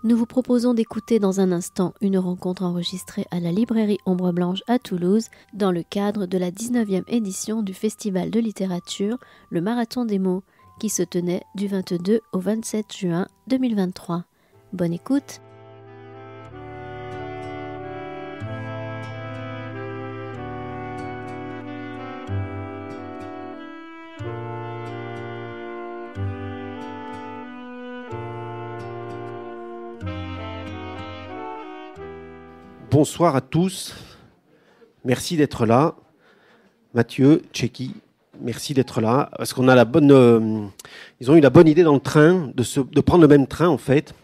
Nous vous proposons d'écouter dans un instant une rencontre enregistrée à la librairie Ombre Blanche à Toulouse dans le cadre de la 19e édition du Festival de littérature, le Marathon des mots, qui se tenait du 22 au 27 juin 2023. Bonne écoute! Bonsoir à tous, merci d'être là. Mathieu, Tchéky, merci d'être là. Parce qu'on a ils ont eu la bonne idée dans le train de prendre le même train en fait.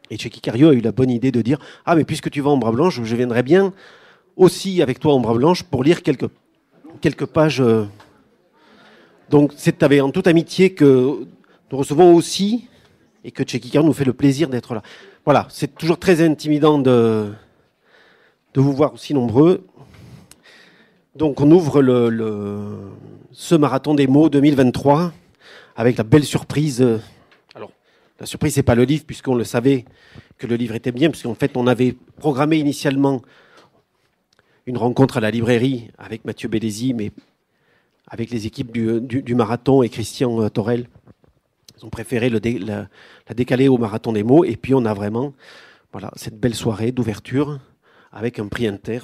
Et Tchéky Cario a eu la bonne idée de dire « Ah mais puisque tu vas en Ombre Blanche, je viendrai bien aussi avec toi en Ombre Blanche pour lire quelques pages. » Donc c'est en toute amitié que nous recevons aussi et que Tchéky Cario nous fait le plaisir d'être là. Voilà, c'est toujours très intimidant de vous voir aussi nombreux. Donc on ouvre ce Marathon des mots 2023 avec la belle surprise. Alors la surprise, c'est pas le livre, puisqu'on le savait que le livre était bien, puisqu'en fait on avait programmé initialement une rencontre à la librairie avec Mathieu Bellesi, mais avec les équipes du Marathon et Christian Torel. Ils ont préféré la décaler au Marathon des mots, et puis on a vraiment cette belle soirée d'ouverture avec un prix Inter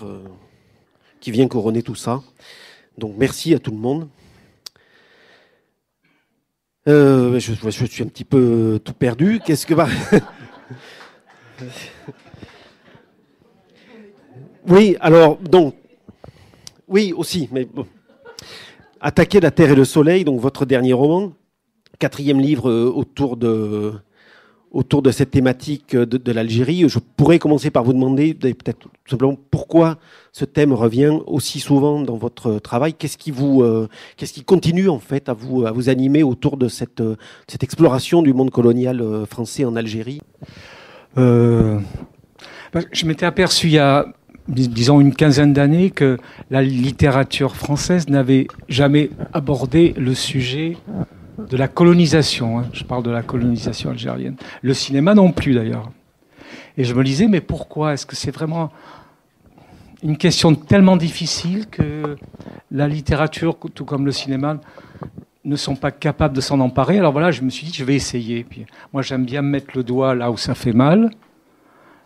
qui vient couronner tout ça. Donc merci à tout le monde. Je suis un petit peu tout perdu. Qu'est-ce que... Oui, alors, donc... Oui, aussi, mais... Bon. Attaquer la terre et le soleil, donc votre dernier roman, 4e livre autour de cette thématique de l'Algérie. Je pourrais commencer par vous demander peut-être tout simplement pourquoi ce thème revient aussi souvent dans votre travail. Qu'est-ce qui continue en fait à vous animer autour de cette exploration du monde colonial français en Algérie? Je m'étais aperçu il y a, disons, une quinzaine d'années que la littérature française n'avait jamais abordé le sujet de la colonisation, hein. Je parle de la colonisation algérienne. Le cinéma non plus d'ailleurs. Et je me disais, mais pourquoi? Est-ce que c'est vraiment une question tellement difficile que la littérature, tout comme le cinéma, ne sont pas capables de s'en emparer? Alors voilà, je me suis dit, je vais essayer. Puis, moi, j'aime bien mettre le doigt là où ça fait mal.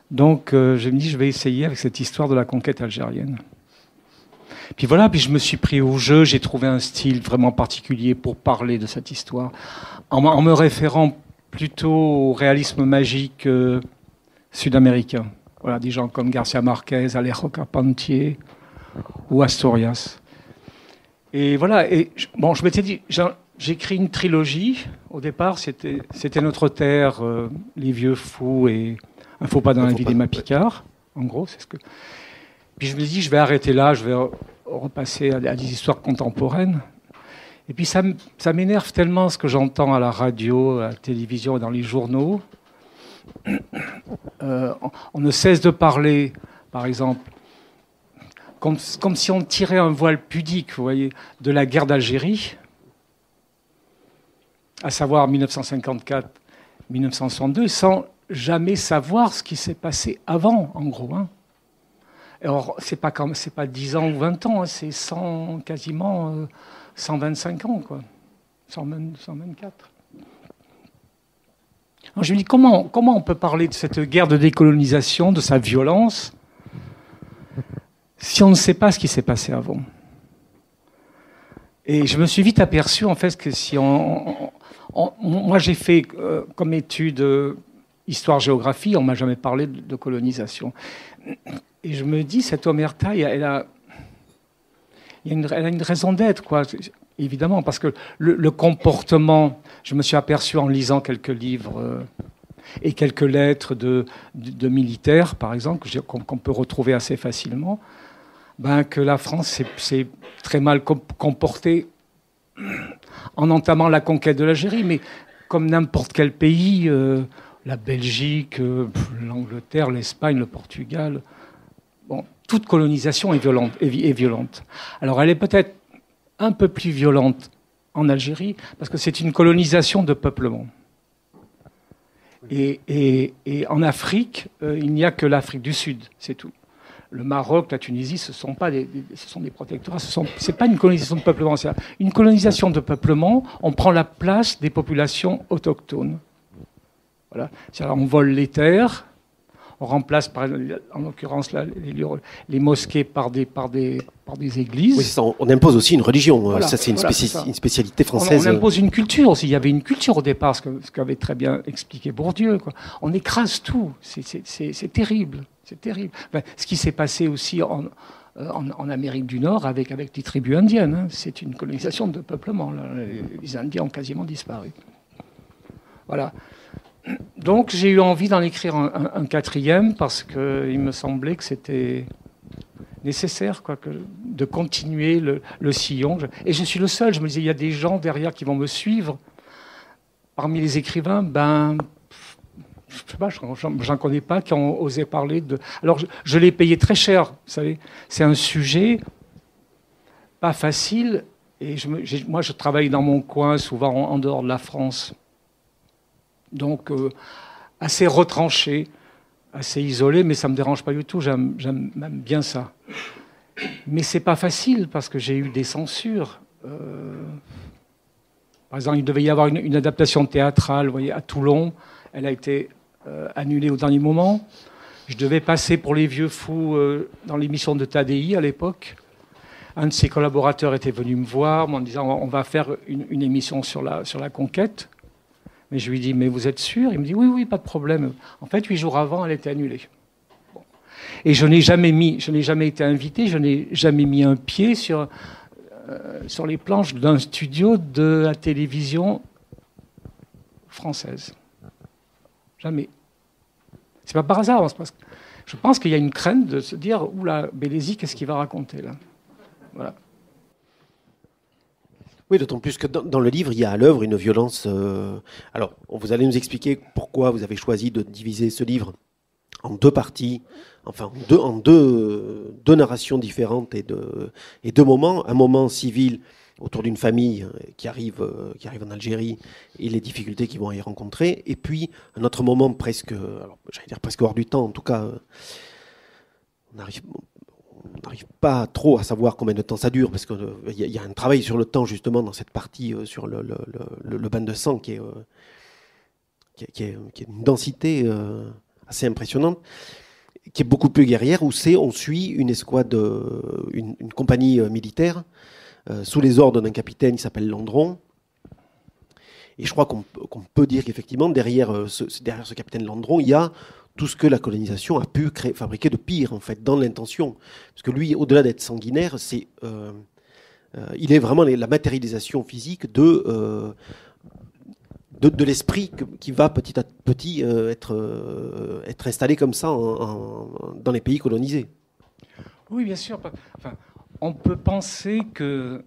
Donc, je me dis, je vais essayer avec cette histoire de la conquête algérienne. Puis voilà, puis je me suis pris au jeu, j'ai trouvé un style vraiment particulier pour parler de cette histoire, en me référant plutôt au réalisme magique sud-américain. Voilà, des gens comme Garcia Marquez, Alejo Carpentier ou Asturias. Et voilà, je m'étais dit, j'écris une trilogie. Au départ, c'était Notre Terre, Les Vieux Fous et Un Faux Pas dans la vie d'Emma Picard. En gros, c'est ce que... Puis je me dis, je vais arrêter là, je vais repasser à des histoires contemporaines. Et puis ça m'énerve tellement ce que j'entends à la radio, à la télévision et dans les journaux. On ne cesse de parler, par exemple, comme si on tirait un voile pudique, vous voyez, de la guerre d'Algérie, à savoir 1954-1962, sans jamais savoir ce qui s'est passé avant, en gros, hein. Alors, c'est pas 10 ans ou 20 ans, hein, c'est quasiment 125 ans, quoi. 124. Alors, je me dis, comment on peut parler de cette guerre de décolonisation, de sa violence, si on ne sait pas ce qui s'est passé avant? Et je me suis vite aperçu, en fait, que si moi, j'ai fait comme étude histoire-géographie, on ne m'a jamais parlé de colonisation. Et je me dis, cette omerta, elle a une raison d'être, quoi. Évidemment, parce que le comportement, je me suis aperçu en lisant quelques livres et quelques lettres de militaires, par exemple, qu'on peut retrouver assez facilement, que la France s'est très mal comportée en entamant la conquête de l'Algérie, mais comme n'importe quel pays, la Belgique, l'Angleterre, l'Espagne, le Portugal... Bon, toute colonisation est violente. Alors, elle est peut-être un peu plus violente en Algérie, parce que c'est une colonisation de peuplement. Et en Afrique, il n'y a que l'Afrique du Sud, c'est tout. Le Maroc, la Tunisie, ce sont des protectorats, c'est pas une colonisation de peuplement. C'est une colonisation de peuplement, on prend la place des populations autochtones. Voilà. C'est-à-dire, on vole les terres, on remplace, en l'occurrence, là, les mosquées par des églises. Oui, ça, on impose aussi une religion. Voilà, ça, c'est une, voilà, une spécialité française. On impose une culture aussi. Il y avait une culture au départ, ce qu'avait très bien expliqué Bourdieu, quoi. On écrase tout. C'est terrible. C'est terrible. Enfin, ce qui s'est passé aussi en Amérique du Nord avec les tribus indiennes. Hein. C'est une colonisation de peuplement. Là. Les Indiens ont quasiment disparu. Voilà. Donc j'ai eu envie d'en écrire un quatrième parce qu'il me semblait que c'était nécessaire de continuer le sillon. Et je suis le seul. Je me disais, il y a des gens derrière qui vont me suivre. Parmi les écrivains, je sais pas, j'en connais pas qui ont osé parler de... Alors je l'ai payé très cher, vous savez. C'est un sujet pas facile. Et moi, je travaille dans mon coin, souvent en dehors de la France. Donc, assez retranché, assez isolé, mais ça ne me dérange pas du tout, j'aime même bien ça. Mais ce n'est pas facile, parce que j'ai eu des censures. Par exemple, il devait y avoir une adaptation théâtrale, vous voyez, à Toulon. Elle a été annulée au dernier moment. Je devais passer pour les vieux fous dans l'émission de Tadei à l'époque. Un de ses collaborateurs était venu me voir en me disant « on va faire une émission sur la conquête ». Mais je lui dis, mais vous êtes sûr? Il me dit, oui, pas de problème. En fait, 8 jours avant, elle était annulée. Bon. Et je n'ai jamais été invité, je n'ai jamais mis un pied sur les planches d'un studio de la télévision française. Jamais. C'est pas par hasard. Je pense qu'il y a une crainte de se dire, oula, Bélézy, qu'est-ce qu'il va raconter là? Voilà. Oui, d'autant plus que dans le livre, il y a à l'œuvre une violence... Alors, vous allez nous expliquer pourquoi vous avez choisi de diviser ce livre en deux parties, enfin en deux narrations différentes et deux moments. Un moment civil autour d'une famille qui arrive en Algérie et les difficultés qu'ils vont y rencontrer. Et puis, un autre moment presque hors du temps, en tout cas, on n'arrive pas trop à savoir combien de temps ça dure, parce qu'il y a un travail sur le temps, justement, dans cette partie, sur le bain de sang, qui est une densité assez impressionnante, qui est beaucoup plus guerrière, où on suit une escouade, une compagnie militaire, sous les ordres d'un capitaine qui s'appelle Landron. Et je crois qu'on peut dire qu'effectivement, derrière ce capitaine Landron, il y a tout ce que la colonisation a pu fabriquer de pire, en fait, dans l'intention. Parce que lui, au-delà d'être sanguinaire, il est vraiment la matérialisation physique de l'esprit qui va petit à petit être installé comme ça dans les pays colonisés. Oui, bien sûr. Enfin, on peut penser que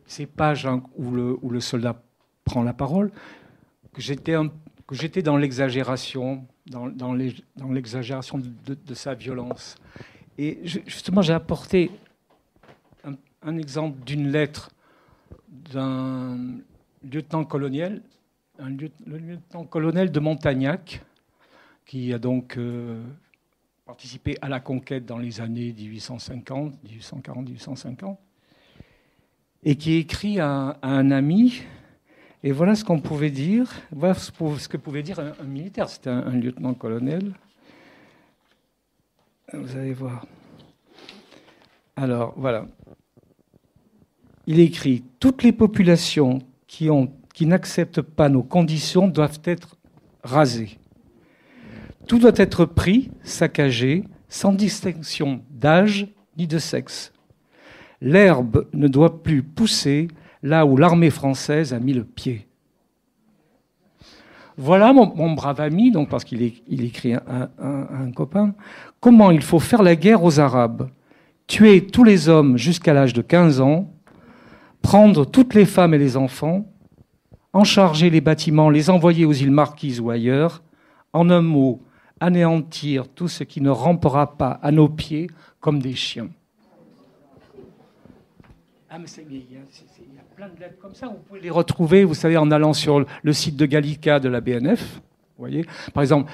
ces pages où le soldat prend la parole, que j'étais dans l'exagération, dans l'exagération de sa violence. Et justement, j'ai apporté un exemple d'une lettre d'un lieutenant-colonel, le lieutenant-colonel de Montagnac, qui a donc participé à la conquête dans les années 1840, 1850, et qui écrit à un ami. Et voilà ce qu'on pouvait dire, voilà ce que pouvait dire un militaire. C'était un lieutenant-colonel. Vous allez voir. Alors, voilà. Il écrit « Toutes les populations qui n'acceptent pas nos conditions doivent être rasées. Tout doit être pris, saccagé, sans distinction d'âge ni de sexe. L'herbe ne doit plus pousser là où l'armée française a mis le pied. » Voilà, mon brave ami, donc parce qu'il écrit à un copain, comment il faut faire la guerre aux Arabes. Tuer tous les hommes jusqu'à l'âge de 15 ans, prendre toutes les femmes et les enfants, encharger les bâtiments, les envoyer aux îles Marquises ou ailleurs, en un mot, anéantir tout ce qui ne rampera pas à nos pieds comme des chiens. Ah, mais il y a plein de lettres comme ça. Vous pouvez les retrouver, vous savez, en allant sur le site de Gallica de la BNF. Vous voyez ? Par exemple,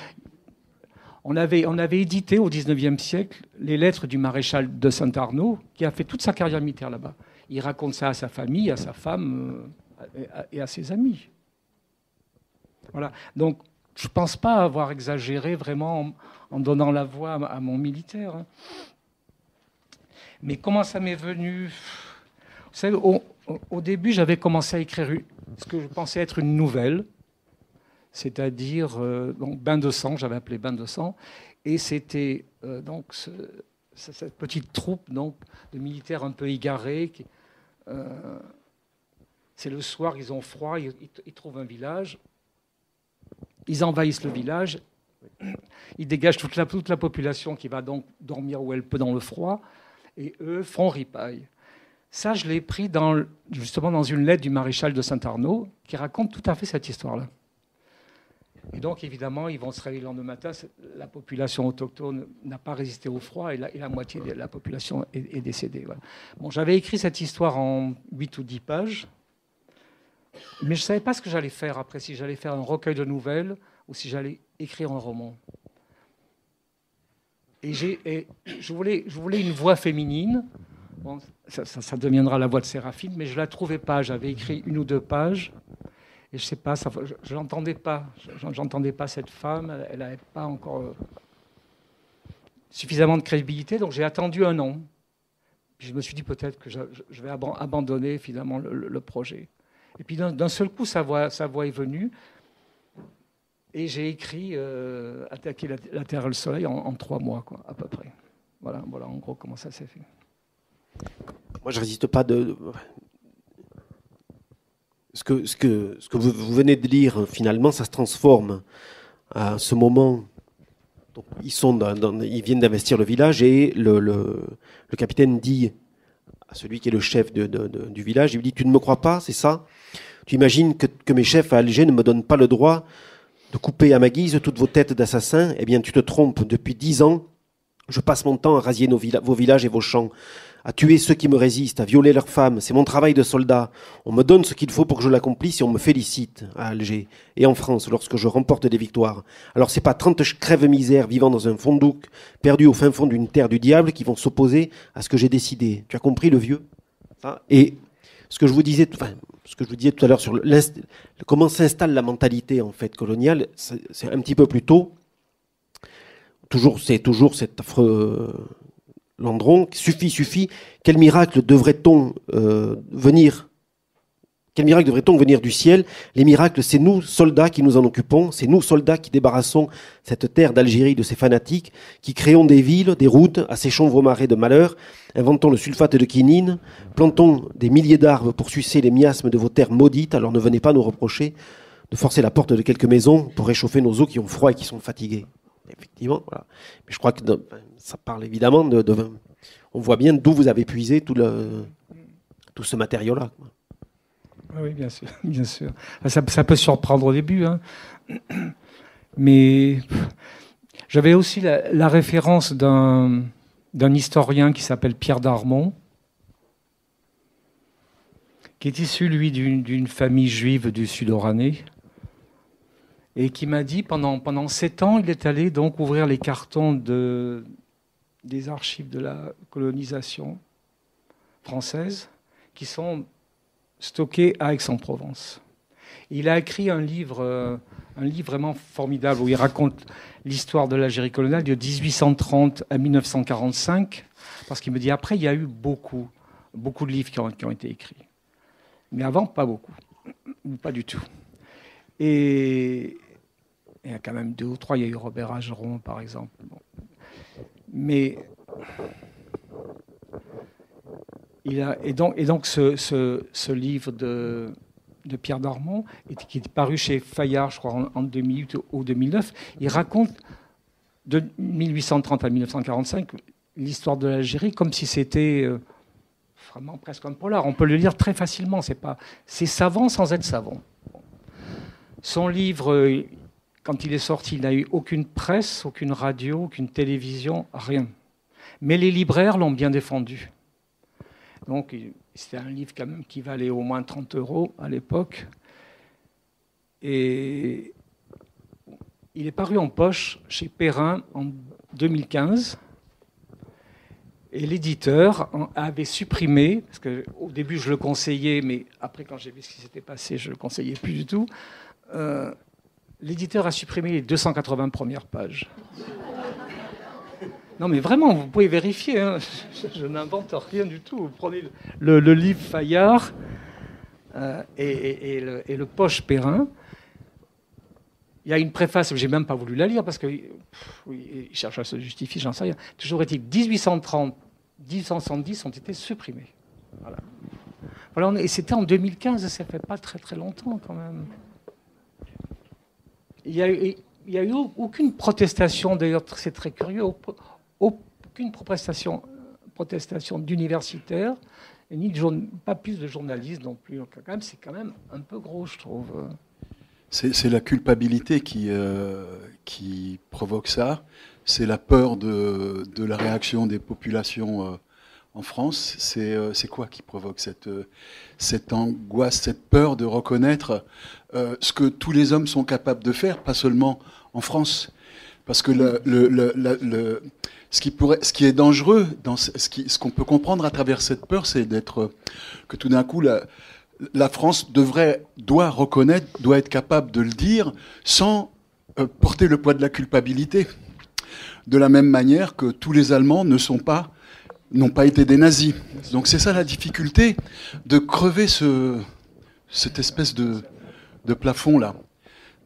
on avait édité au XIXe siècle les lettres du maréchal de Saint-Arnaud, qui a fait toute sa carrière militaire là-bas. Il raconte ça à sa famille, à sa femme et à ses amis. Voilà. Donc, je ne pense pas avoir exagéré vraiment en donnant la voix à mon militaire. Hein. Mais comment ça m'est venu ? Vous savez, au début, j'avais commencé à écrire ce que je pensais être une nouvelle, c'est-à-dire donc Bain de sang, j'avais appelé Bain de sang, et c'était donc cette petite troupe donc, de militaires un peu égarés. C'est le soir, ils ont froid, ils trouvent un village. Ils envahissent le village, ils dégagent toute la population qui va donc dormir où elle peut dans le froid, et eux font ripaille. Ça, je l'ai pris justement dans une lettre du maréchal de Saint-Arnaud qui raconte tout à fait cette histoire-là. Et donc, évidemment, ils vont se réveiller le lendemain matin. La population autochtone n'a pas résisté au froid et la moitié de la population est décédée. Voilà. Bon, j'avais écrit cette histoire en 8 ou 10 pages. Mais je ne savais pas ce que j'allais faire après, si j'allais faire un recueil de nouvelles ou si j'allais écrire un roman. Et je voulais une voix féminine. Bon, ça deviendra la voix de Séraphine, mais je ne la trouvais pas. J'avais écrit 1 ou 2 pages. Et je ne sais pas, je n'entendais pas. J'entendais pas cette femme. Elle n'avait pas encore suffisamment de crédibilité. Donc j'ai attendu 1 an. Puis je me suis dit peut-être que je vais abandonner finalement le projet. Et puis d'un seul coup, sa voix est venue. Et j'ai écrit Attaquer la Terre et le Soleil en 3 mois, quoi, à peu près. Voilà en gros comment ça s'est fait. Moi, je ne résiste pas de... Ce que vous venez de lire, finalement, ça se transforme à ce moment. Donc, ils viennent d'investir le village et le capitaine dit à celui qui est le chef du village, il lui dit « Tu ne me crois pas, c'est ça ? Tu imagines que mes chefs à Alger ne me donnent pas le droit de couper à ma guise toutes vos têtes d'assassins ? Eh bien, tu te trompes. Depuis 10 ans, je passe mon temps à rasier vos villages et vos champs, à tuer ceux qui me résistent, à violer leurs femmes. C'est mon travail de soldat. On me donne ce qu'il faut pour que je l'accomplisse et on me félicite à Alger et en France lorsque je remporte des victoires. Alors c'est pas 30 crèves-misères vivant dans un fondouk, perdus au fin fond d'une terre du diable, qui vont s'opposer à ce que j'ai décidé. Tu as compris, le vieux ? Et ce que je vous disais tout à l'heure sur comment s'installe la mentalité en fait coloniale, c'est un petit peu plus tôt. C'est toujours cet affreux Landron. Suffit. Quel miracle devrait-on venir du ciel ? Les miracles, c'est nous, soldats, qui nous en occupons. C'est nous, soldats, qui débarrassons cette terre d'Algérie de ces fanatiques, qui créons des villes, des routes, asséchons vos marais de malheur, inventons le sulfate de quinine, plantons des milliers d'arbres pour sucer les miasmes de vos terres maudites. Alors ne venez pas nous reprocher de forcer la porte de quelques maisons pour réchauffer nos os qui ont froid et qui sont fatigués. Effectivement, voilà. Mais je crois que ça parle évidemment on voit bien d'où vous avez puisé tout ce matériau-là. Oui, bien sûr, bien sûr. Ça peut surprendre au début, hein. Mais j'avais aussi la référence d'un historien qui s'appelle Pierre Darmon, qui est issu, lui, d'une famille juive du Sud-Oranais, et qui m'a dit, pendant 7 ans, il est allé donc ouvrir les cartons des archives de la colonisation française, qui sont stockés à Aix-en-Provence. Il a écrit un livre vraiment formidable, où il raconte l'histoire de l'Algérie coloniale de 1830 à 1945, parce qu'il me dit, après, il y a eu beaucoup de livres qui ont été écrits. Mais avant, pas beaucoup, ou pas du tout. Et il y a quand même 2 ou 3. Il y a eu Robert Ageron, par exemple. Bon. Mais et donc ce livre de Pierre Darmon, qui est paru chez Fayard, je crois, en 2008 ou 2009, il raconte de 1830 à 1945 l'histoire de l'Algérie comme si c'était vraiment presque un polar. On peut le lire très facilement. C'est savant sans être savant. Son livre, quand il est sorti, il n'a eu aucune presse, aucune radio, aucune télévision, rien. Mais les libraires l'ont bien défendu. Donc, c'était un livre quand même qui valait au moins 30 € à l'époque. Et Il est paru en poche chez Perrin en 2015. Et l'éditeur avait supprimé, parce qu'au début je le conseillais, mais après quand j'ai vu ce qui s'était passé, je ne le conseillais plus du tout. L'éditeur a supprimé les 280 premières pages. Non mais vraiment, vous pouvez vérifier, hein. Je n'invente rien du tout. Vous prenez le livre Fayard et le poche Perrin. Il y a une préface, je n'ai même pas voulu la lire parce qu'il cherche à se justifier, j'en sais rien. Toujours est-il, 1830, 1870 ont été supprimés. Voilà, et c'était en 2015, ça ne fait pas très très longtemps quand même. Il n'y a eu aucune protestation, d'ailleurs c'est très curieux, aucune protestation d'universitaires, ni pas plus de journalistes non plus. C'est quand même un peu gros, je trouve. C'est la culpabilité qui provoque ça. C'est la peur de la réaction des populations en France. C'est quoi qui provoque cette angoisse, cette peur de reconnaître ce que tous les hommes sont capables de faire, pas seulement en France. Parce que ce qui est dangereux, ce qu'on peut comprendre à travers cette peur, c'est que tout d'un coup, la France doit reconnaître, doit être capable de le dire sans porter le poids de la culpabilité. De la même manière que tous les Allemands n'ont pas été des nazis. Donc c'est ça la difficulté, de crever cette espèce de plafond-là,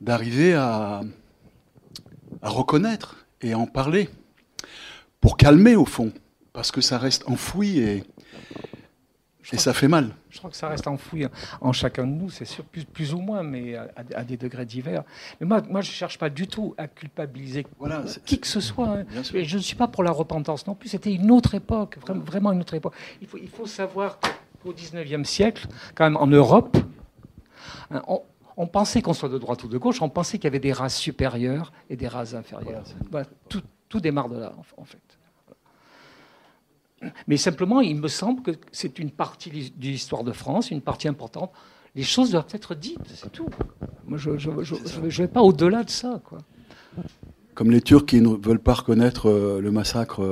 d'arriver à reconnaître et à en parler, pour calmer au fond, parce que ça reste enfoui et ça fait mal. Je crois que ça reste enfoui en chacun de nous, c'est sûr, plus ou moins, mais à des degrés divers. Mais moi je ne cherche pas du tout à culpabiliser qui que ce soit. Hein. Je ne suis pas pour la repentance non plus. C'était une autre époque, vraiment une autre époque. Il faut savoir qu'au XIXe siècle, quand même en Europe, hein, on pensait qu'on soit de droite ou de gauche, on pensait qu'il y avait des races supérieures et des races inférieures. Voilà, tout démarre de là, en fait. Mais simplement, il me semble que c'est une partie de l'histoire de France, une partie importante. Les choses doivent être dites, c'est tout. Moi, je ne vais pas au-delà de ça, quoi. Comme les Turcs qui ne veulent pas reconnaître le massacre,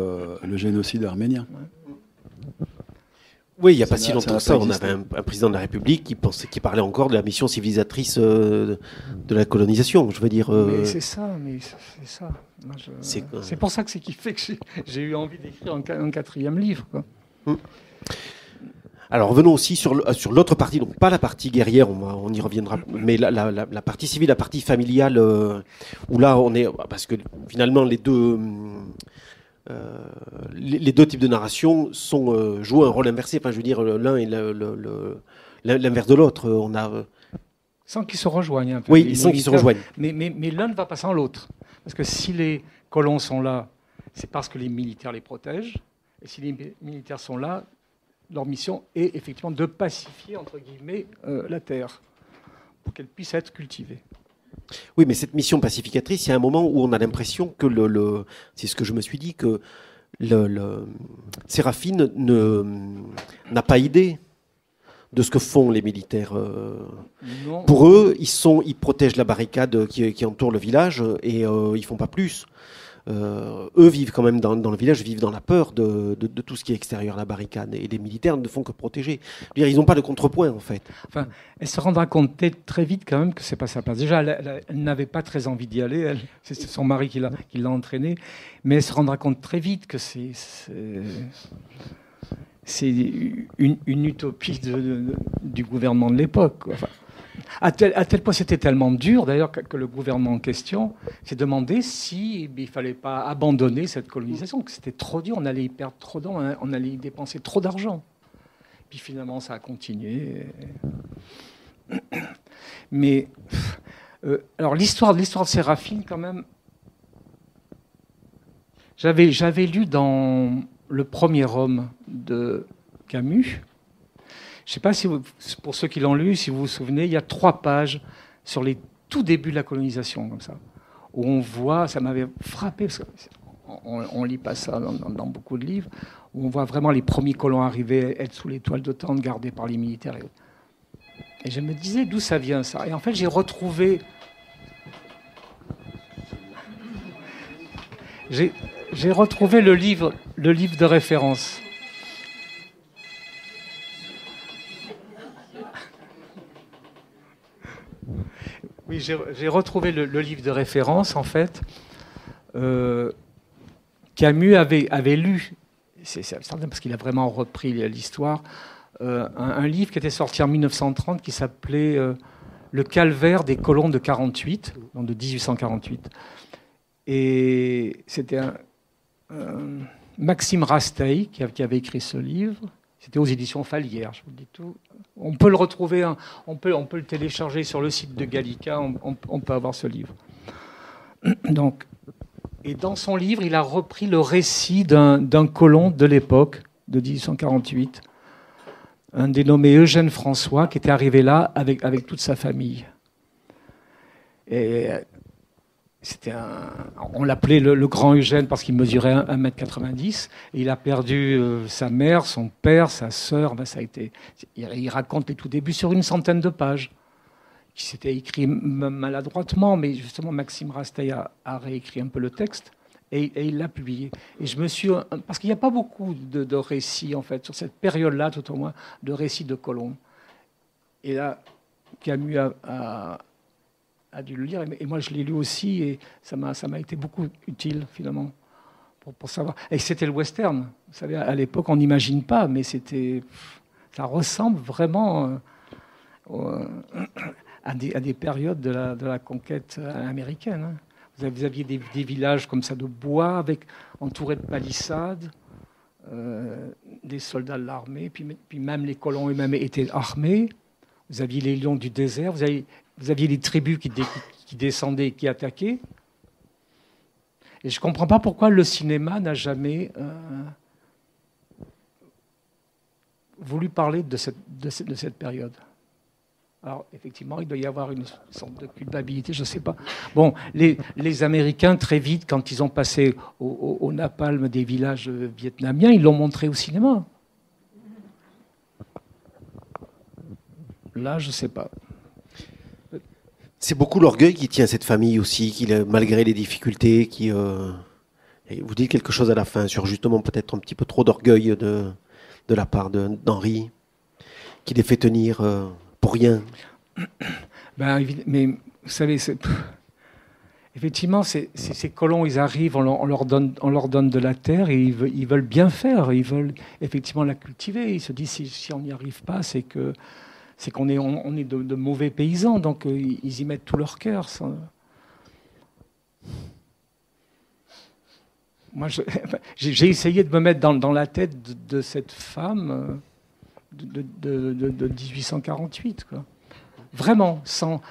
le génocide arménien. Ouais. Oui, il n'y a pas si longtemps que ça, on avait un président de la République qui parlait encore de la mission civilisatrice de la colonisation, je veux dire. Mais c'est ça. Moi, c'est pour ça qui fait que j'ai eu envie d'écrire un 4e livre, quoi. Alors revenons aussi sur l'autre partie, donc pas la partie guerrière, on y reviendra, mais la partie civile, la partie familiale, où là on est, parce que finalement les deux types de narration jouent un rôle inversé. Enfin, je veux dire, l'un est l'inverse de l'autre. On a sans qu'ils se rejoignent. Un peu, oui, sans qu'ils se rejoignent. Mais l'un ne va pas sans l'autre. Parce que si les colons sont là, c'est parce que les militaires les protègent. Et si les militaires sont là, leur mission est effectivement de pacifier, entre guillemets, la terre, pour qu'elle puisse être cultivée. Oui, mais cette mission pacificatrice, il y a un moment où on a l'impression que c'est ce que je me suis dit, que Séraphine n'a pas idée de ce que font les militaires. Pour eux, ils protègent la barricade qui entoure le village et ils font pas plus. Eux vivent quand même dans le village, vivent dans la peur de tout ce qui est extérieur à la barricade. Et les militaires ne font que protéger. Ils n'ont pas de contrepoint, en fait. Enfin, elle se rendra compte très vite quand même que c'est pas sa place. Déjà, elle n'avait pas très envie d'y aller. C'est son mari qui l'a entraînée. Mais elle se rendra compte très vite que c'est une utopie du gouvernement de l'époque. Enfin, à tel point, c'était tellement dur, d'ailleurs, que le gouvernement en question s'est demandé s'il ne fallait pas abandonner cette colonisation, que c'était trop dur, on allait y perdre trop d'argent, on allait y dépenser trop d'argent. Puis finalement, ça a continué. Mais, alors, l'histoire de Séraphine, quand même, j'avais lu dans Le Premier Homme de Camus. Je ne sais pas si pour ceux qui l'ont lu, si vous vous souvenez, il y a 3 pages sur les tout débuts de la colonisation, comme ça, où on voit, ça m'avait frappé, parce qu'on ne lit pas ça dans beaucoup de livres, où on voit vraiment les premiers colons arriver, être sous les toiles de tente, gardés par les militaires. Et je me disais d'où ça vient, ça. Et en fait, j'ai retrouvé J'ai retrouvé le livre de référence. Oui, j'ai retrouvé le livre de référence, en fait. Camus avait lu, c'est certain parce qu'il a vraiment repris l'histoire, un livre qui était sorti en 1930 qui s'appelait Le calvaire des colons de 48, donc de 1848. Et c'était Maxime Rasteil qui avait écrit ce livre. C'était aux éditions Fallières, je vous le dis tout. On peut le retrouver, on peut le télécharger sur le site de Gallica, on peut avoir ce livre. Donc, et dans son livre, il a repris le récit d'un colon de l'époque, de 1848, un dénommé Eugène François, qui était arrivé là avec toute sa famille. Et on l'appelait le grand Eugène parce qu'il mesurait 1,90 m. Et il a perdu sa mère, son père, sa sœur. Il raconte les tout débuts sur une centaine de pages, qui s'était écrit maladroitement, mais justement Maxime Rasteil a réécrit un peu le texte et il l'a publié. Et je me suis... Parce qu'il n'y a pas beaucoup de récits, en fait, sur cette période-là, tout au moins, de récits de colons. Et là, Camus a dû le lire, et moi je l'ai lu aussi, et ça m'a été beaucoup utile, finalement, pour savoir. Et c'était le western. Vous savez, à l'époque, on n'imagine pas, mais ça ressemble vraiment à des périodes de la conquête américaine. Hein. Vous aviez des villages comme ça de bois, entourés de palissades, des soldats de l'armée, puis même les colons eux-mêmes étaient armés. Vous aviez les lions du désert, vous aviez les tribus qui descendaient et qui attaquaient. Et je ne comprends pas pourquoi le cinéma n'a jamais voulu parler de cette période. Alors, effectivement, il doit y avoir une sorte de culpabilité, je ne sais pas. Bon, les Américains, très vite, quand ils ont passé au napalm des villages vietnamiens, ils l'ont montré au cinéma. Là, je ne sais pas. C'est beaucoup l'orgueil qui tient cette famille aussi, malgré les difficultés. Et vous dites quelque chose à la fin sur justement peut-être un petit peu trop d'orgueil de la part d'Henri, qui les fait tenir pour rien. Mais vous savez, effectivement, ces colons, ils arrivent, on leur donne de la terre et ils veulent bien faire, ils veulent effectivement la cultiver. Ils se disent si on n'y arrive pas, c'est qu'on est de mauvais paysans, donc ils y mettent tout leur cœur. Moi, j'ai essayé de me mettre dans la tête de cette femme de 1848, quoi. Vraiment, sans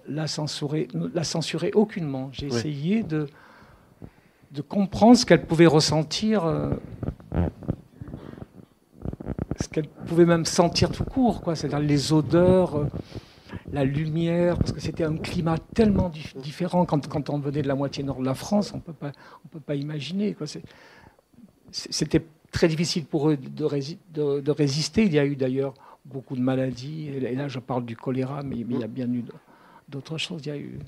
la censurer aucunement. J'ai essayé de comprendre ce qu'elle pouvait ressentir, ce qu'elle pouvait même sentir tout court, quoi. C'est-à-dire les odeurs, la lumière, parce que c'était un climat tellement différent quand on venait de la moitié nord de la France, on peut pas imaginer, quoi. C'était très difficile pour eux de résister. Il y a eu d'ailleurs beaucoup de maladies, et là je parle du choléra, mais il y a bien eu d'autres choses. Il y a eu...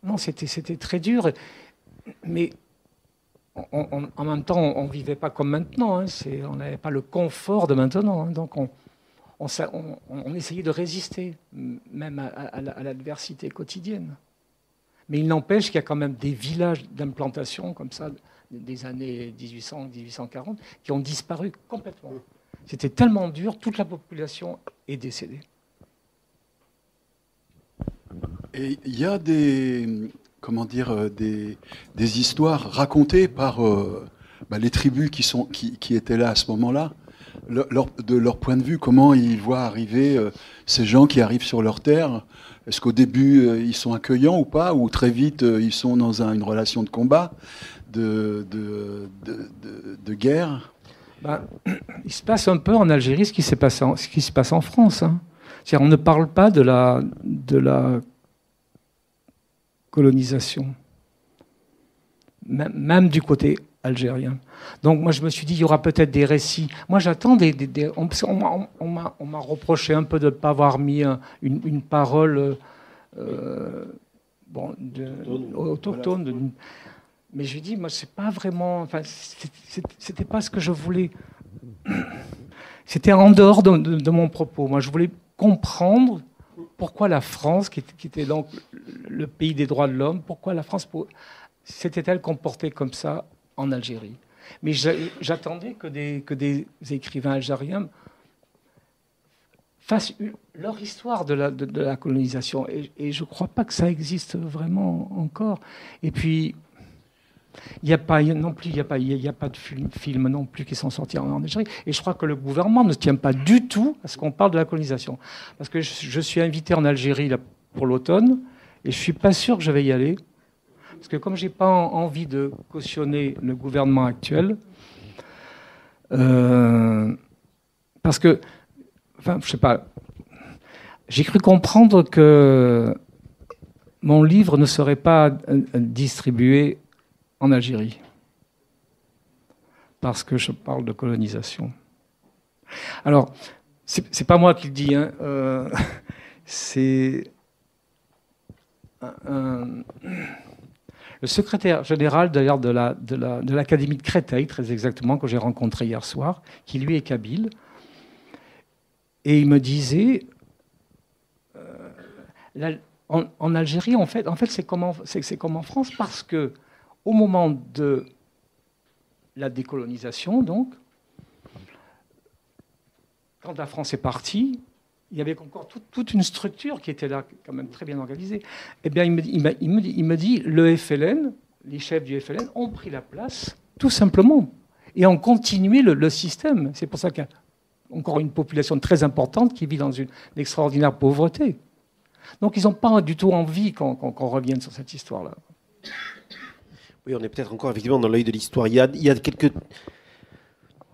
Non, c'était très dur, mais en même temps, on ne vivait pas comme maintenant. Hein. On n'avait pas le confort de maintenant. Hein. Donc on essayait de résister, même à l'adversité quotidienne. Mais il n'empêche qu'il y a quand même des villages d'implantation comme ça, des années 1800, 1840, qui ont disparu complètement. C'était tellement dur, toute la population est décédée. Et il y a des histoires racontées par les tribus qui étaient là à ce moment-là, de leur point de vue, comment ils voient arriver ces gens qui arrivent sur leur terre. Est-ce qu'au début, ils sont accueillants ou pas, ou très vite, ils sont dans une relation de combat, de guerre? Il se passe un peu en Algérie ce qui se passe en France. Hein. C'est-à-dire, on ne parle pas de la colonisation, même du côté algérien. Donc moi je me suis dit, il y aura peut-être des récits. Moi j'attends on m'a reproché un peu de ne pas avoir mis une parole autochtone. Mais je lui dis, moi, c'est pas vraiment. Enfin, c'était pas ce que je voulais. C'était en dehors de mon propos. Moi, je voulais comprendre pourquoi la France, qui était donc le pays des droits de l'homme, pourquoi la France s'était-elle comportée comme ça en Algérie. Mais j'attendais que des écrivains algériens fassent leur histoire de la colonisation. Et je ne crois pas que ça existe vraiment encore. Et puis, il n'y a pas de film non plus qui sont sortis en Algérie. Et je crois que le gouvernement ne tient pas du tout à ce qu'on parle de la colonisation. Parce que je suis invité en Algérie là, pour l'automne, et je ne suis pas sûr que je vais y aller. Parce que comme je n'ai pas envie de cautionner le gouvernement actuel, parce que, enfin, je sais pas, j'ai cru comprendre que mon livre ne serait pas distribué en Algérie, parce que je parle de colonisation. Alors, c'est pas moi qui le dis, hein, c'est le secrétaire général d'ailleurs de l'Académie de Créteil, très exactement, que j'ai rencontré hier soir, qui lui est kabyle, et il me disait, en Algérie, en fait c'est comme en France, parce que au moment de la décolonisation, donc, quand la France est partie, il y avait encore toute une structure qui était là, quand même très bien organisée. Eh bien, il me dit, le FLN, les chefs du FLN ont pris la place, tout simplement, et ont continué le système. C'est pour ça qu'il y a encore une population très importante qui vit dans une extraordinaire pauvreté. Donc, ils n'ont pas du tout envie qu'on revienne sur cette histoire-là. Oui, on est peut-être encore effectivement dans l'œil de l'histoire. Il y a quelques...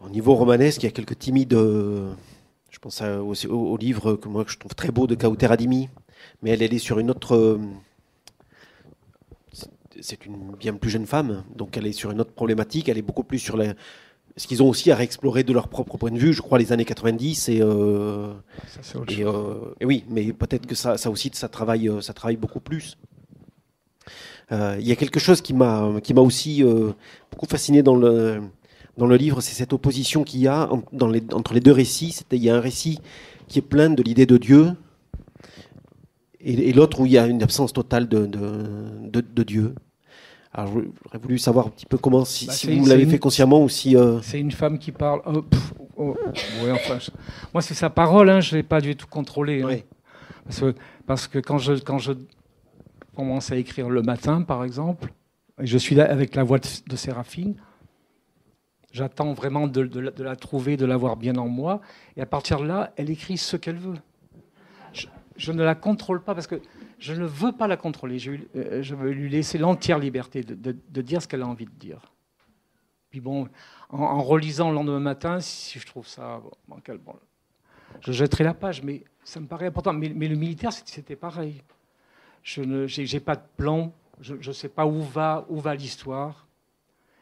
Au niveau romanesque, il y a quelques timides... Je pense au livre que je trouve très beau de Kauter Adimi, mais elle est sur une autre... C'est une bien plus jeune femme, donc elle est sur une autre problématique, elle est beaucoup plus sur ce qu'ils ont aussi à réexplorer de leur propre point de vue, je crois, les années 90. Et oui, mais peut-être que ça aussi, ça travaille beaucoup plus. Il y a quelque chose qui m'a aussi beaucoup fasciné dans le livre, c'est cette opposition qu'il y a entre les deux récits. Il y a un récit qui est plein de l'idée de Dieu et l'autre où il y a une absence totale de Dieu. Alors j'aurais voulu savoir un petit peu comment, si vous l'avez fait consciemment ou si... C'est une femme qui parle... ouais, enfin, moi, c'est sa parole, hein, je ne l'ai pas du tout contrôlée. Hein. Oui. Parce que quand je commence à écrire le matin, par exemple, et je suis là avec la voix de Séraphine, j'attends vraiment de la trouver, de l'avoir bien en moi. Et à partir de là, elle écrit ce qu'elle veut. Je ne la contrôle pas parce que je ne veux pas la contrôler. Je veux lui laisser l'entière liberté de dire ce qu'elle a envie de dire. Puis bon, en relisant le lendemain matin, si je trouve ça bancal, bon, je jetterai la page, mais ça me paraît important. Mais le militaire, c'était pareil. Je n'ai pas de plan. Je ne sais pas où va l'histoire.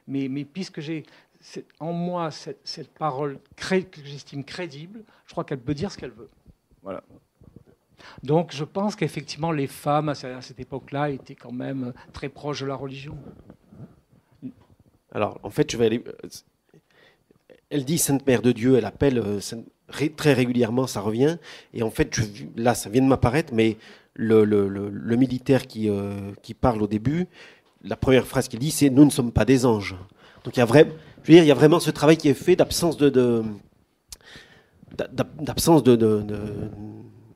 Mais puisque j'ai en moi cette parole que j'estime crédible, je crois qu'elle peut dire ce qu'elle veut. Voilà. Donc je pense qu'effectivement les femmes à cette époque-là étaient quand même très proches de la religion. Alors en fait, je vais aller... Elle dit Sainte Mère de Dieu, elle appelle très régulièrement, ça revient. Et en fait, là, ça vient de m'apparaître, mais le militaire qui parle au début, la première phrase qu'il dit, c'est « Nous ne sommes pas des anges ». Donc il y a vraiment ce travail qui est fait d'absence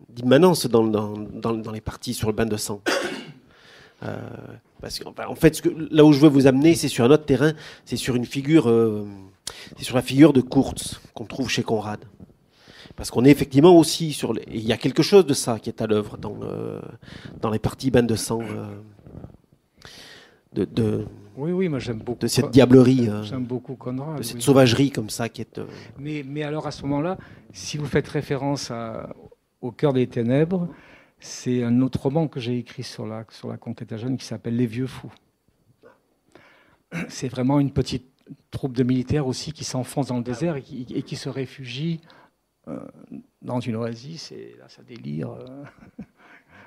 d'immanence dans les parties sur le bain de sang. Parce que, en fait, là où je veux vous amener, c'est sur un autre terrain, c'est sur une figure, c'est sur la figure de Kurz qu'on trouve chez Conrad. Parce qu'on est effectivement aussi sur... Il y a quelque chose de ça qui est à l'œuvre dans les parties bain de sang. Oui, moi j'aime beaucoup. De cette diablerie. J'aime beaucoup Conrad. De cette sauvagerie comme ça qui est... Mais alors à ce moment-là, si vous faites référence au cœur des ténèbres, c'est un autre roman que j'ai écrit sur la conquête à jeunes qui s'appelle Les Vieux Fous. C'est vraiment une petite troupe de militaires aussi qui s'enfonce dans le désert et qui se réfugie dans une oasis. Et là, ça délire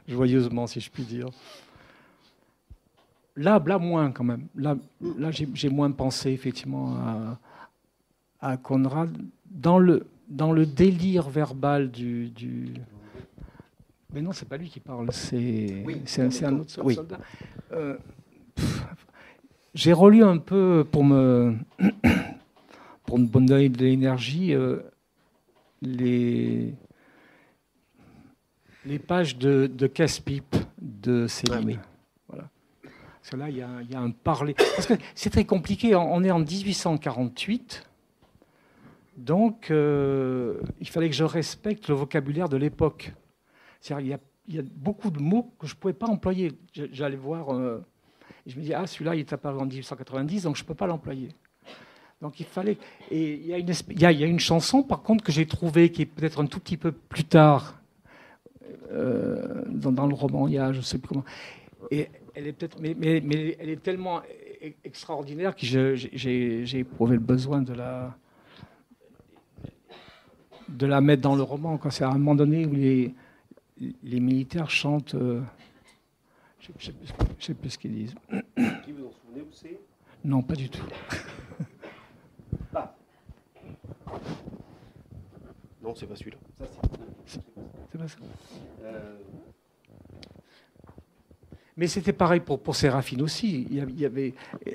joyeusement, si je puis dire. Là, moins quand même. Là j'ai moins pensé effectivement à Conrad dans le délire verbal du... Mais non, c'est pas lui qui parle, c'est un autre soldat. J'ai relu un peu pour me donner de l'énergie les pages de casse-pipe de Céline. Voilà. Parce que là, il y a un parler. Parce que c'est très compliqué. On est en 1848. Donc, il fallait que je respecte le vocabulaire de l'époque. C'est-à-dire, il y a beaucoup de mots que je ne pouvais pas employer. J'allais voir, et je me dis, celui-là, il est apparu en 1890, donc je ne peux pas l'employer. Donc, il fallait... Et il y a une chanson, par contre, que j'ai trouvée, qui est peut-être un tout petit peu plus tard, dans le roman, il y a, je ne sais plus comment... Et elle est peut-être... Mais elle est tellement extraordinaire que j'ai éprouvé le besoin de la mettre dans le roman. C'est à un moment donné où les militaires chantent... je ne sais plus ce qu'ils disent. Qui vous en souvenez, vous savez ? Non, pas du tout. Non, c'est pas celui-là. C'est pas ça. Mais c'était pareil pour Séraphine aussi.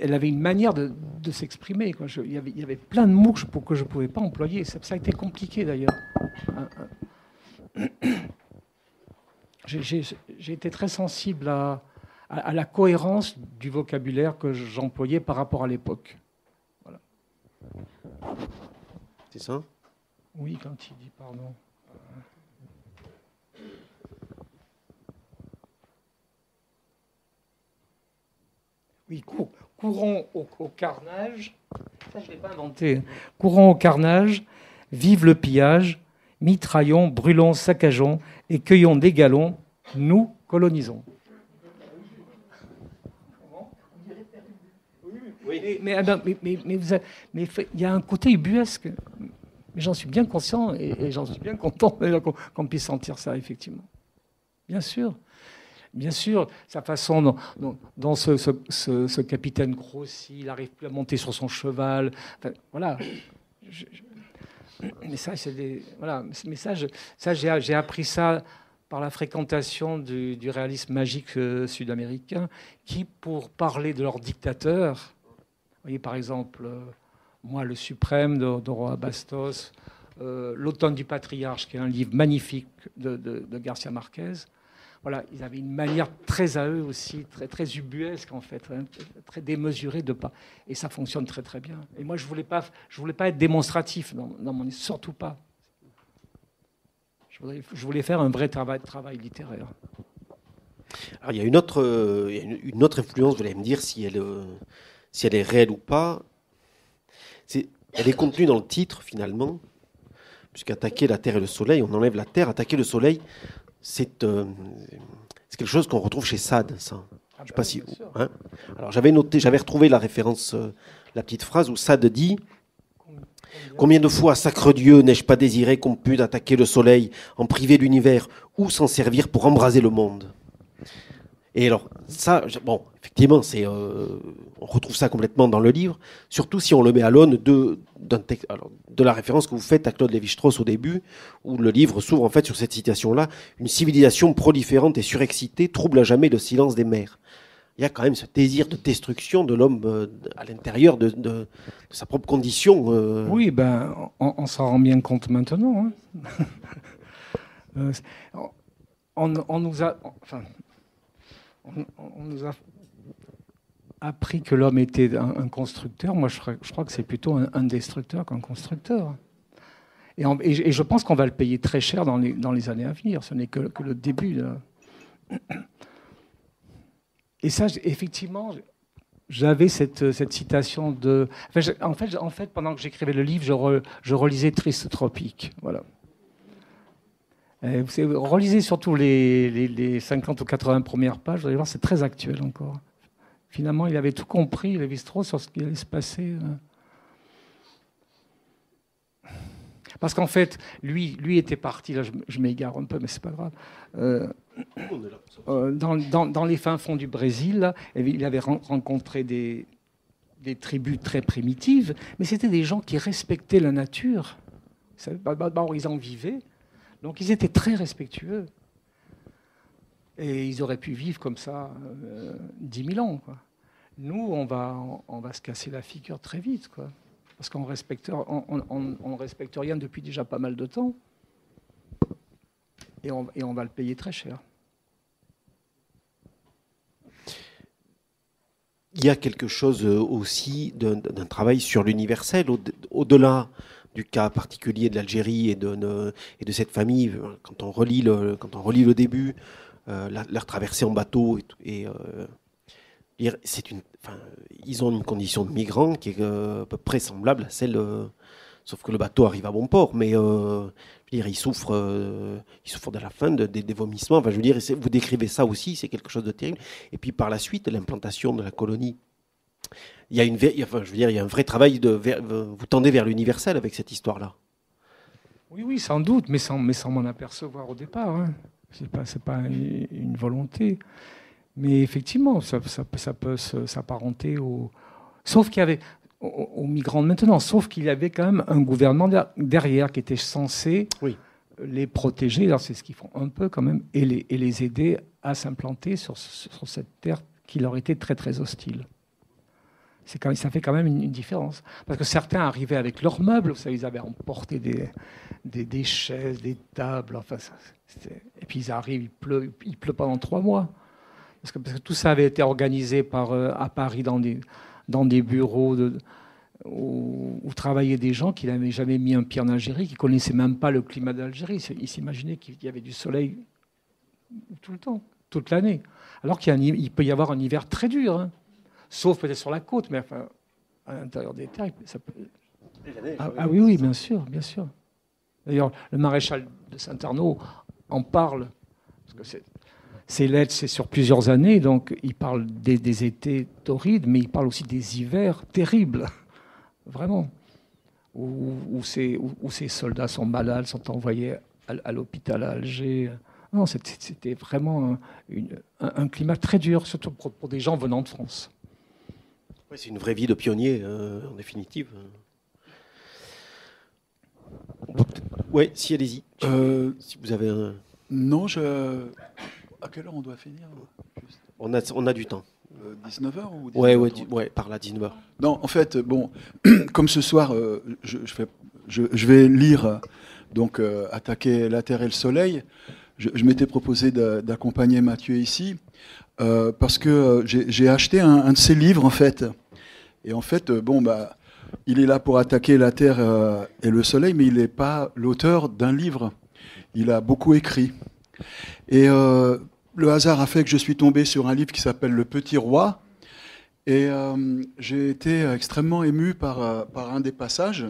Elle avait une manière de s'exprimer. Il y avait plein de mots que je ne pouvais pas employer. Ça a été compliqué d'ailleurs. J'ai été très sensible à la cohérence du vocabulaire que j'employais par rapport à l'époque. Voilà. C'est ça ? Oui, quand il dit pardon. Oui, courons au carnage. Ça, je ne l'ai pas inventé. Courons au carnage, vive le pillage, mitraillons, brûlons, saccageons et cueillons des galons, nous colonisons. Oui. Mais il y a un côté ubuesque. Mais j'en suis bien conscient et j'en suis bien content qu'on puisse sentir ça, effectivement. Bien sûr. Bien sûr, sa façon dont ce capitaine grossit, il n'arrive plus à monter sur son cheval. Enfin, voilà. Mais ça, j'ai appris ça par la fréquentation du réalisme magique sud-américain, qui, pour parler de leur dictateur, vous voyez par exemple, moi, Le Suprême de Roa Bastos, L'Automne du Patriarche, qui est un livre magnifique de Garcia Marquez. Voilà, ils avaient une manière très à eux aussi, très, très ubuesque en fait, hein, très démesurée de pas. Et ça fonctionne très très bien. Et moi, je voulais pas être démonstratif dans mon, surtout pas. Je voulais faire un vrai travail littéraire. Alors, il y a une autre influence, vous allez me dire si elle est réelle ou pas. Elle est contenue dans le titre finalement, puisqu'attaquer la terre et le soleil, on enlève la terre, attaquer le soleil. C'est quelque chose qu'on retrouve chez Sade, ça. Je sais pas si. Hein. Alors j'avais retrouvé la référence, la petite phrase où Sade dit « Combien de fois, sacre Dieu, n'ai-je pas désiré qu'on pût attaquer le soleil, en priver l'univers, ou s'en servir pour embraser le monde ?» Et alors, ça, bon, effectivement, on retrouve ça complètement dans le livre, surtout si on le met à l'aune de la référence que vous faites à Claude Lévi-Strauss au début, où le livre s'ouvre en fait sur cette citation-là. Une civilisation proliférante et surexcitée trouble à jamais le silence des mers. Il y a quand même ce désir de destruction de l'homme à l'intérieur de sa propre condition. Oui, on s'en rend bien compte maintenant. Hein. On nous a appris que l'homme était un constructeur. Moi, je crois que c'est plutôt un destructeur qu'un constructeur. Et je pense qu'on va le payer très cher dans les années à venir. Ce n'est que le début. Là. Et ça, effectivement, j'avais cette citation de... En fait, pendant que j'écrivais le livre, je relisais Triste Tropique. Voilà. Vous relisez surtout les 50 ou 80 premières pages, vous allez voir, c'est très actuel encore. Finalement, il avait tout compris, Lévi-Strauss, sur ce qui allait se passer. Parce qu'en fait, lui était parti, là je m'égare un peu, mais c'est pas grave, dans les fins fonds du Brésil, là, il avait rencontré des tribus très primitives, mais c'était des gens qui respectaient la nature. Ils en vivaient, donc ils étaient très respectueux. Et ils auraient pu vivre comme ça 10 000 ans, quoi. Nous, on va se casser la figure très vite, quoi. Parce qu'on ne respecte rien depuis déjà pas mal de temps. Et on va le payer très cher. Il y a quelque chose aussi d'un travail sur l'universel, au-delà du cas particulier de l'Algérie et de cette famille. Quand on relit le début, leur traversée en bateau, ils ont une condition de migrants qui est à peu près semblable à celle, sauf que le bateau arrive à bon port, mais ils souffrent de la faim, des vomissements. Enfin, je veux dire, vous décrivez ça aussi, c'est quelque chose de terrible. Et puis par la suite, l'implantation de la colonie. Il y a un vrai travail vous tendez vers l'universel avec cette histoire-là. Oui, sans doute, mais sans m'en apercevoir au départ. Hein. C'est pas une volonté. Mais effectivement, ça peut s'apparenter sauf qu'il y avait aux migrants de maintenant, sauf qu'il y avait quand même un gouvernement derrière qui était censé les protéger. Alors c'est ce qu'ils font un peu quand même, et les aider à s'implanter sur cette terre qui leur était très très hostile. Ça fait quand même une différence. Parce que certains arrivaient avec leurs meubles, vous savez, ils avaient emporté des chaises, des tables, enfin, et puis ils arrivent, il pleut pendant 3 mois. Parce que tout ça avait été organisé à Paris dans des bureaux où travaillaient des gens qui n'avaient jamais mis un pied en Algérie, qui ne connaissaient même pas le climat d'Algérie. Ils s'imaginaient qu'il y avait du soleil tout le temps, toute l'année. Alors qu'il peut y avoir un hiver très dur, hein. Sauf peut-être sur la côte, mais enfin, à l'intérieur des terres, ça peut... Oui, bien sûr. D'ailleurs, le maréchal de Saint-Arnaud en parle, parce que ces lettres, c'est sur plusieurs années, donc il parle des étés torrides, mais il parle aussi des hivers terribles, vraiment, où ces soldats sont malades, sont envoyés à l'hôpital à Alger. Non, c'était vraiment un climat très dur, surtout pour des gens venant de France. Oui, c'est une vraie vie de pionnier, en définitive. Oui, si, allez-y. Si vous avez un... Non, à quelle heure on doit finir juste On a du temps. 19h ou 19h? Oui, par là, 19h. Non, en fait, bon, comme ce soir, je vais lire, donc, Attaquer la Terre et le Soleil. Je m'étais proposé d'accompagner Mathieu ici, parce que j'ai acheté un de ses livres, en fait. Et en fait, il est là pour attaquer la Terre et le Soleil, mais il n'est pas l'auteur d'un livre. Il a beaucoup écrit. Et le hasard a fait que je suis tombé sur un livre qui s'appelle Le Petit Roi. Et j'ai été extrêmement ému par un des passages.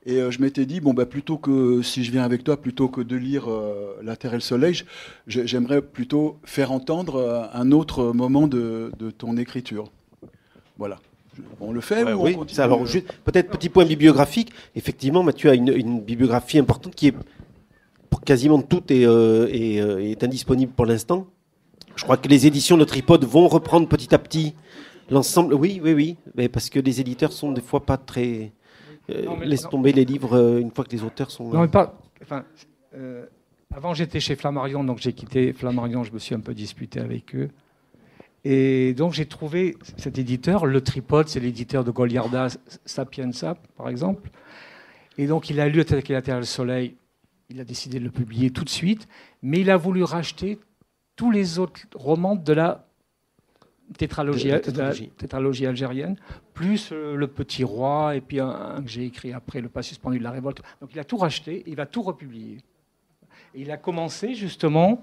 Et je m'étais dit, plutôt que, si je viens avec toi, plutôt que de lire La Terre et le Soleil, j'aimerais plutôt faire entendre un autre moment de ton écriture. Voilà. On le fait ou on continue? Alors, peut-être petit point bibliographique. Effectivement, Mathieu a une bibliographie importante qui est quasiment toute est indisponible pour l'instant. Je crois que les éditions de Tripode vont reprendre petit à petit l'ensemble. Oui, mais parce que les éditeurs sont des fois pas très... laisse tomber les livres une fois que les auteurs sont... Non, mais pas... Enfin, avant, j'étais chez Flammarion, donc j'ai quitté Flammarion, je me suis un peu disputé avec eux. Et donc, j'ai trouvé cet éditeur, Le Tripode, c'est l'éditeur de Goliarda Sapienza, par exemple. Et donc, il a lu Attaquer la Terre et le Soleil. Il a décidé de le publier tout de suite. Mais il a voulu racheter tous les autres romans de la tétralogie algérienne, plus Le Petit Roi, et puis un que j'ai écrit après, Le Pas suspendu de la révolte. Donc, il a tout racheté, il va tout republier. Et il a commencé, justement...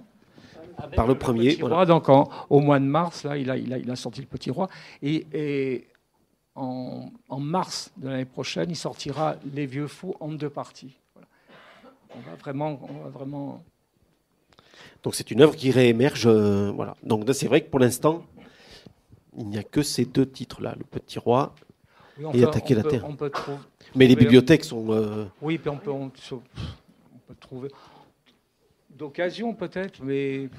par le premier. Petit Roi, donc au mois de mars, là, il a sorti Le Petit Roi. Et en mars de l'année prochaine, il sortira Les Vieux Fous en 2 parties. Voilà. On va vraiment... Donc c'est une œuvre qui réémerge. Voilà. Donc c'est vrai que pour l'instant, il n'y a que ces 2 titres-là, Le Petit Roi et Attaquer la Terre. Mais les bibliothèques sont... Oui, puis on peut trouver d'occasion peut-être, mais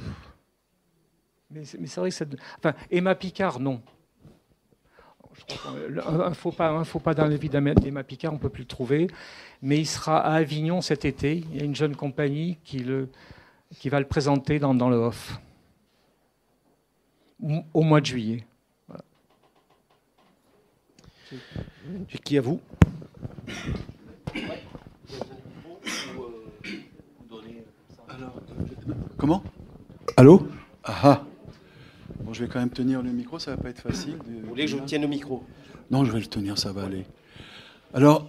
c'est vrai que enfin, Emma Picard, non. Un faux pas dans la vie d'Emma Picard, on ne peut plus le trouver. Mais il sera à Avignon cet été. Il y a une jeune compagnie qui va le présenter dans le Off. Au mois de juillet. Voilà. Qui à vous? Comment? Allô? Ah. Bon, je vais quand même tenir le micro, ça va pas être facile. Vous voulez que je tienne le micro? Non, je vais le tenir, ça va aller. Alors,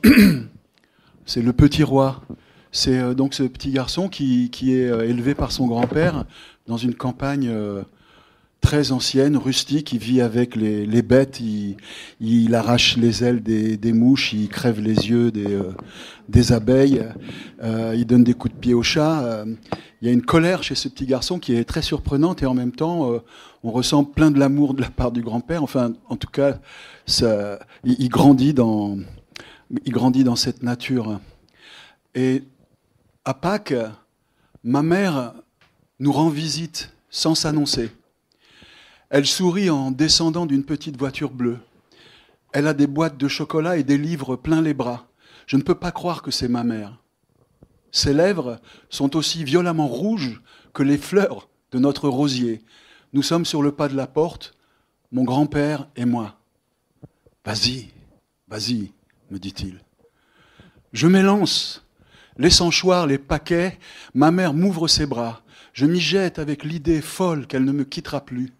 c'est le petit roi. C'est donc ce petit garçon qui est élevé par son grand-père dans une campagne très ancienne, rustique. Il vit avec les bêtes, il arrache les ailes des mouches, il crève les yeux des abeilles, il donne des coups de pied aux chats. Il y a une colère chez ce petit garçon qui est très surprenante et en même temps, on ressent plein de l'amour de la part du grand-père. Enfin, en tout cas, il grandit dans cette nature. Et à Pâques, ma mère nous rend visite sans s'annoncer. Elle sourit en descendant d'une petite voiture bleue. Elle a des boîtes de chocolat et des livres plein les bras. Je ne peux pas croire que c'est ma mère. Ses lèvres sont aussi violemment rouges que les fleurs de notre rosier. Nous sommes sur le pas de la porte, mon grand-père et moi. « Vas-y, vas-y », me dit-il. Je m'élance. Laissant choir les paquets, ma mère m'ouvre ses bras. Je m'y jette avec l'idée folle qu'elle ne me quittera plus.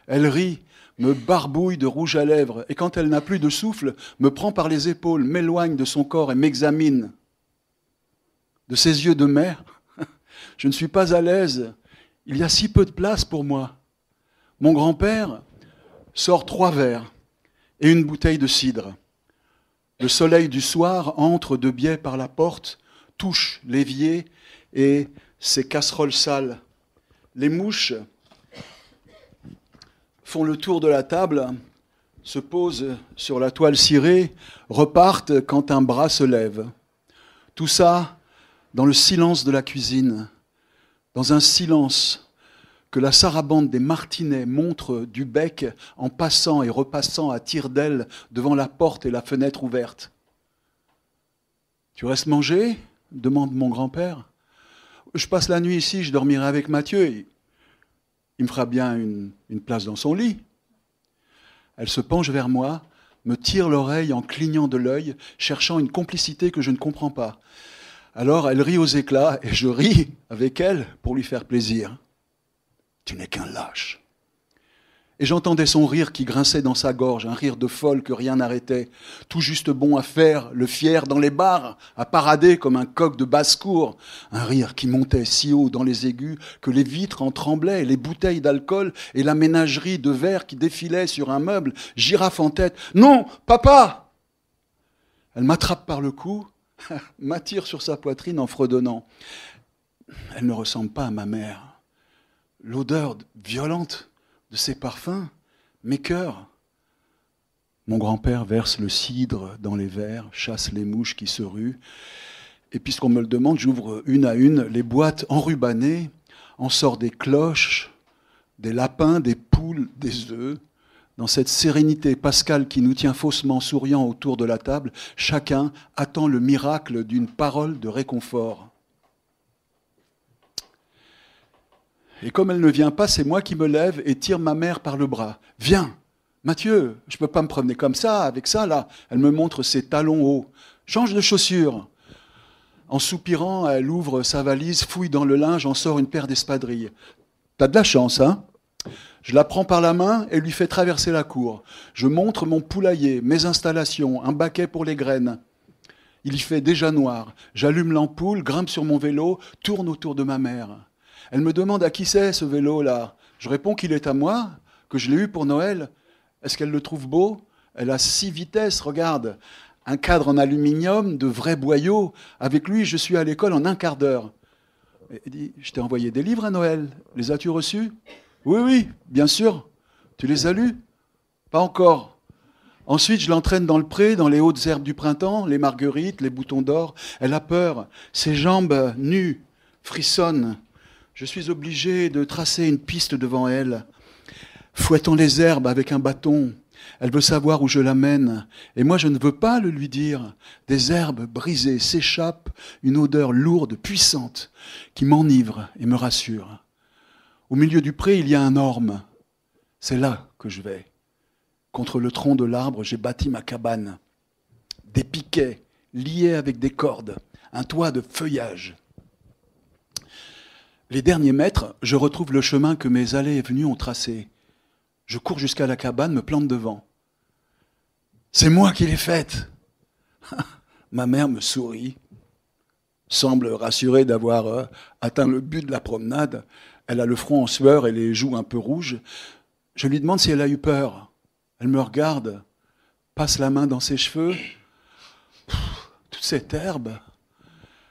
Elle rit, me barbouille de rouge à lèvres, et quand elle n'a plus de souffle, me prend par les épaules, m'éloigne de son corps et m'examine. De ses yeux de mère, je ne suis pas à l'aise. Il y a si peu de place pour moi. Mon grand-père sort 3 verres et une bouteille de cidre. Le soleil du soir entre de biais par la porte, touche l'évier et ses casseroles sales. Les mouches font le tour de la table, se posent sur la toile cirée, repartent quand un bras se lève. Tout ça dans le silence de la cuisine, dans un silence que la sarabande des martinets montre du bec en passant et repassant à tire-d'aile devant la porte et la fenêtre ouverte. « Tu restes manger ?» demande mon grand-père. « Je passe la nuit ici, je dormirai avec Mathieu. Il me fera bien une place dans son lit. » Elle se penche vers moi, me tire l'oreille en clignant de l'œil, cherchant une complicité que je ne comprends pas. Alors elle rit aux éclats et je ris avec elle pour lui faire plaisir. « Tu n'es qu'un lâche. » Et j'entendais son rire qui grinçait dans sa gorge, un rire de folle que rien n'arrêtait, tout juste bon à faire le fier dans les bars, à parader comme un coq de basse-cour, un rire qui montait si haut dans les aigus que les vitres en tremblaient et les bouteilles d'alcool et la ménagerie de verre qui défilait sur un meuble, girafe en tête. « Non, papa !» Elle m'attrape par le cou, m'attire sur sa poitrine en fredonnant. Elle ne ressemble pas à ma mère. L'odeur violente de ses parfums m'écœure. Mon grand-père verse le cidre dans les verres, chasse les mouches qui se ruent. Et puisqu'on me le demande, j'ouvre une à une les boîtes enrubannées, en sort des cloches, des lapins, des poules, des œufs. Dans cette sérénité pascale qui nous tient faussement souriants autour de la table, chacun attend le miracle d'une parole de réconfort. Et comme elle ne vient pas, c'est moi qui me lève et tire ma mère par le bras. « Viens, Mathieu, je ne peux pas me promener comme ça, avec ça, là. » Elle me montre ses talons hauts. « Change de chaussures. » En soupirant, elle ouvre sa valise, fouille dans le linge, en sort une paire d'espadrilles. « T'as de la chance, hein ?» Je la prends par la main et lui fais traverser la cour. Je montre mon poulailler, mes installations, un baquet pour les graines. Il y fait déjà noir. J'allume l'ampoule, grimpe sur mon vélo, tourne autour de ma mère. Elle me demande à qui c'est ce vélo-là. Je réponds qu'il est à moi, que je l'ai eu pour Noël. Est-ce qu'elle le trouve beau? Elle a 6 vitesses, regarde. Un cadre en aluminium, de vrais boyaux. Avec lui, je suis à l'école en un quart d'heure. Elle dit, je t'ai envoyé des livres à Noël. Les as-tu reçus? Oui, oui, bien sûr. Tu les as lus? Pas encore. Ensuite, je l'entraîne dans le pré, dans les hautes herbes du printemps, les marguerites, les boutons d'or. Elle a peur. Ses jambes nues frissonnent. Je suis obligé de tracer une piste devant elle. Fouettant les herbes avec un bâton. Elle veut savoir où je l'amène. Et moi, je ne veux pas le lui dire. Des herbes brisées s'échappent, une odeur lourde, puissante, qui m'enivre et me rassure. Au milieu du pré, il y a un orme. C'est là que je vais. Contre le tronc de l'arbre, j'ai bâti ma cabane. Des piquets liés avec des cordes, un toit de feuillage. Les derniers mètres, je retrouve le chemin que mes allées et venues ont tracé. Je cours jusqu'à la cabane, me plante devant. C'est moi qui l'ai faite. Ma mère me sourit, semble rassurée d'avoir atteint le but de la promenade. Elle a le front en sueur et les joues un peu rouges. Je lui demande si elle a eu peur. Elle me regarde, passe la main dans ses cheveux. Toute cette herbe.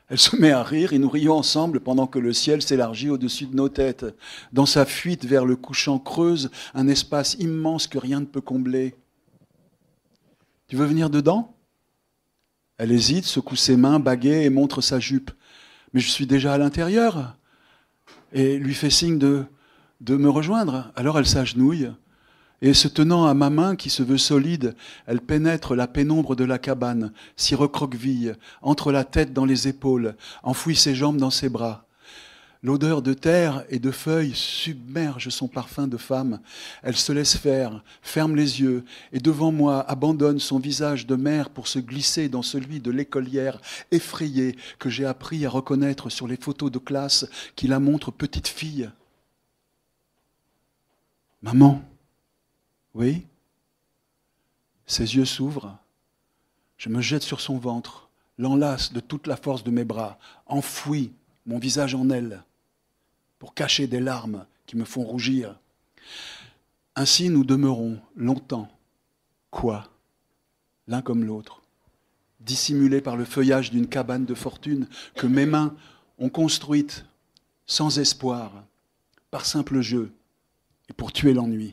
Elle se met à rire et nous rions ensemble pendant que le ciel s'élargit au-dessus de nos têtes. Dans sa fuite vers le couchant creuse un espace immense que rien ne peut combler. Tu veux venir dedans ? Elle hésite, secoue ses mains, bagaie et montre sa jupe. Mais je suis déjà à l'intérieur et lui fait signe de me rejoindre. Alors elle s'agenouille et se tenant à ma main qui se veut solide, elle pénètre la pénombre de la cabane, s'y recroqueville, entre la tête dans les épaules, enfouit ses jambes dans ses bras. L'odeur de terre et de feuilles submerge son parfum de femme. Elle se laisse faire, ferme les yeux et devant moi abandonne son visage de mère pour se glisser dans celui de l'écolière effrayée que j'ai appris à reconnaître sur les photos de classe qui la montrent petite fille. Maman, oui ? Ses yeux s'ouvrent. Je me jette sur son ventre, l'enlace de toute la force de mes bras, enfouis mon visage en elle, pour cacher des larmes qui me font rougir. Ainsi nous demeurons longtemps, quoi, l'un comme l'autre, dissimulés par le feuillage d'une cabane de fortune que mes mains ont construite sans espoir, par simple jeu, et pour tuer l'ennui.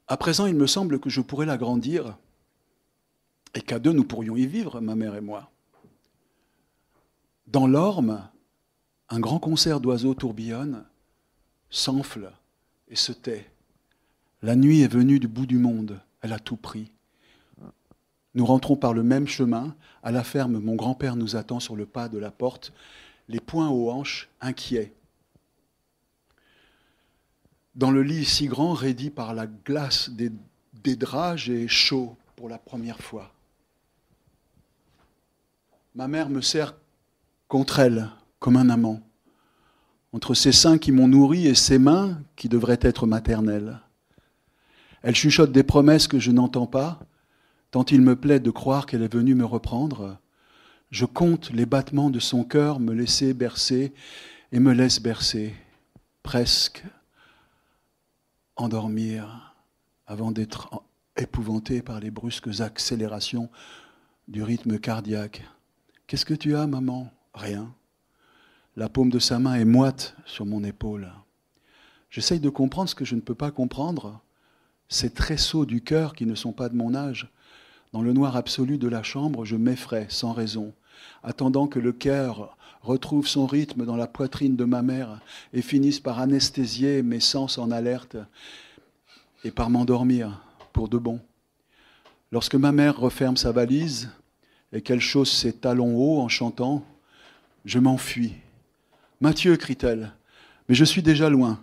À présent, il me semble que je pourrais l'agrandir et qu'à deux, nous pourrions y vivre, ma mère et moi. Dans l'orme, un grand concert d'oiseaux tourbillonne, s'enfle et se tait. La nuit est venue du bout du monde, elle a tout pris. Nous rentrons par le même chemin. À la ferme, mon grand-père nous attend sur le pas de la porte, les poings aux hanches, inquiets. Dans le lit si grand, raidi par la glace des draps, j'ai chaud pour la première fois. Ma mère me serre contre elle, comme un amant, entre ses seins qui m'ont nourri et ses mains qui devraient être maternelles. Elle chuchote des promesses que je n'entends pas, tant il me plaît de croire qu'elle est venue me reprendre. Je compte les battements de son cœur me laisser bercer et me laisse bercer, presque endormir avant d'être épouvanté par les brusques accélérations du rythme cardiaque. « Qu'est-ce que tu as, maman ?»« Rien. » La paume de sa main est moite sur mon épaule. J'essaye de comprendre ce que je ne peux pas comprendre, ces tresseaux du cœur qui ne sont pas de mon âge. Dans le noir absolu de la chambre, je m'effraie sans raison, attendant que le cœur retrouve son rythme dans la poitrine de ma mère et finisse par anesthésier mes sens en alerte et par m'endormir pour de bon. Lorsque ma mère referme sa valise et qu'elle chausse ses talons hauts en chantant, je m'enfuis. « Mathieu !» crie-t-elle, mais je suis déjà loin.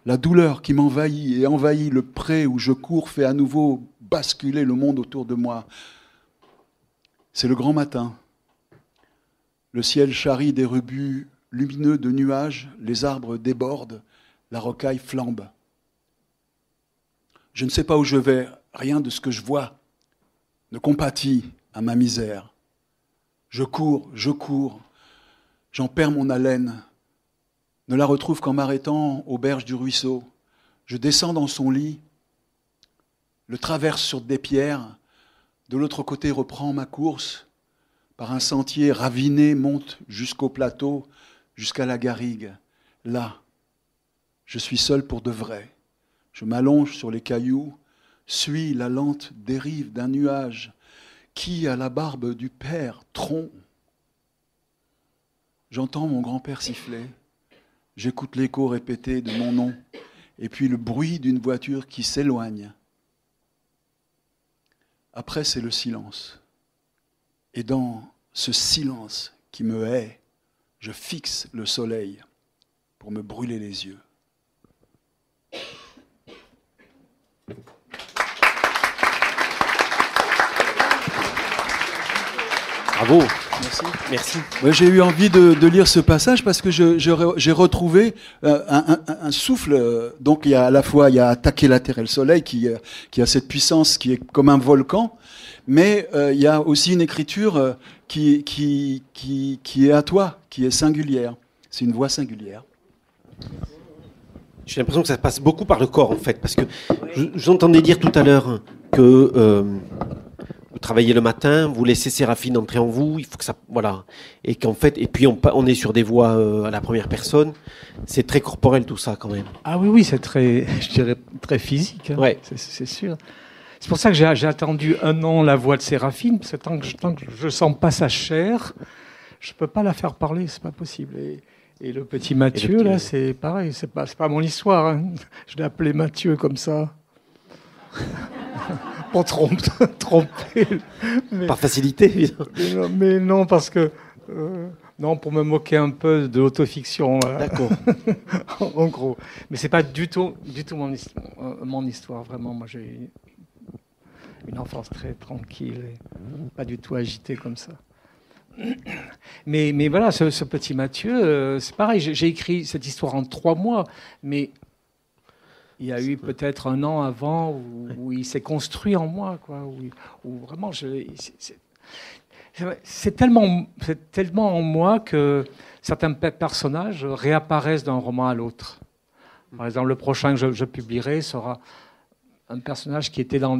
La douleur qui m'envahit et envahit le pré où je cours fait à nouveau basculer le monde autour de moi. C'est le grand matin. Le ciel charrie des rebus lumineux de nuages, les arbres débordent, la rocaille flambe. Je ne sais pas où je vais, rien de ce que je vois ne compatit à ma misère. Je cours, j'en perds mon haleine, ne la retrouve qu'en m'arrêtant aux berges du ruisseau. Je descends dans son lit, le traverse sur des pierres, de l'autre côté reprends ma course, par un sentier raviné monte jusqu'au plateau, jusqu'à la garrigue. Là, je suis seul pour de vrai. Je m'allonge sur les cailloux, suis la lente dérive d'un nuage qui, à la barbe du père, tronc. J'entends mon grand-père siffler, j'écoute l'écho répété de mon nom, et puis le bruit d'une voiture qui s'éloigne. Après, c'est le silence. Et dans ce silence qui me hait, je fixe le soleil pour me brûler les yeux. Bravo. Merci. Merci. Ouais, j'ai eu envie de lire ce passage parce que j'ai retrouvé un souffle. Donc il y a à la fois il y a attaquer la terre et le soleil qui a cette puissance qui est comme un volcan, mais il y a aussi une écriture qui est à toi, qui est singulière. C'est une voix singulière. J'ai l'impression que ça passe beaucoup par le corps en fait, parce que j'entendais dire tout à l'heure que vous travaillez le matin, vous laissez Séraphine entrer en vous, il faut que ça, voilà, et qu'en fait, et puis on est sur des voix à la première personne, c'est très corporel tout ça quand même. Ah oui, c'est très, je dirais, très physique, hein. Ouais. C'est sûr. C'est pour ça que j'ai attendu 1 an la voix de Séraphine, parce que tant que je sens pas sa chair, je peux pas la faire parler, c'est pas possible. Et le petit Mathieu, là, c'est pareil, c'est pas mon histoire, hein. Je l'ai appelé Mathieu comme ça. Pour tromper. Par facilité, évidemment. Mais non, parce que... non, pour me moquer un peu de l'autofiction. Voilà. D'accord. En gros. Mais c'est pas du tout mon histoire, vraiment. Moi, j'ai une enfance très tranquille, et pas du tout agitée comme ça. Mais voilà, ce petit Mathieu, c'est pareil, j'ai écrit cette histoire en 3 mois, mais... Il y a eu peut-être 1 an avant où il s'est construit en moi, quoi. Où vraiment, c'est tellement en moi que certains personnages réapparaissent d'un roman à l'autre. Par exemple, le prochain que je publierai sera un personnage qui était dans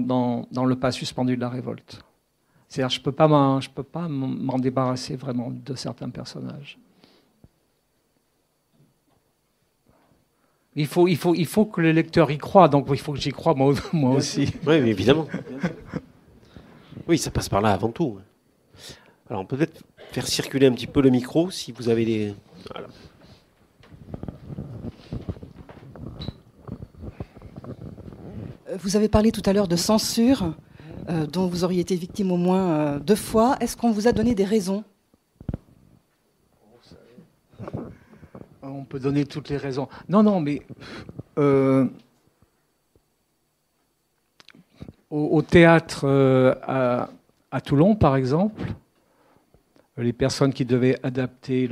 le pas suspendu de la révolte. C'est-à-dire, je peux pas m'en débarrasser vraiment de certains personnages. Il faut que le lecteur y croie, donc il faut que j'y croie moi aussi. Oui, évidemment. Oui, ça passe par là avant tout. Alors, on peut peut-être faire circuler un petit peu le micro, si vous avez des... Voilà. Vous avez parlé tout à l'heure de censure, dont vous auriez été victime au moins 2 fois. Est-ce qu'on vous a donné des raisons ? On peut donner toutes les raisons. Non, mais au théâtre à Toulon, par exemple, les personnes qui devaient adapter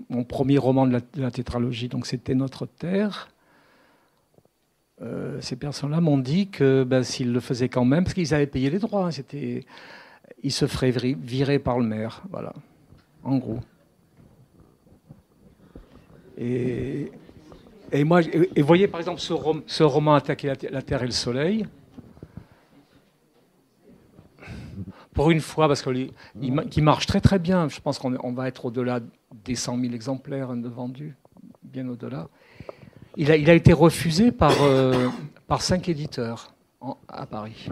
mon premier roman de la tétralogie, donc c'était Notre Terre, ces personnes-là m'ont dit que s'ils le faisaient quand même, parce qu'ils avaient payé les droits, hein, ils se feraient virer par le maire, voilà, en gros. Et moi, et voyez par exemple ce roman Attaquer la terre et le soleil. Pour une fois, parce qu'il marche très très bien, je pense qu'on va être au-delà des 100 000 exemplaires de vendus, bien au-delà. Il a été refusé par 5 éditeurs à Paris.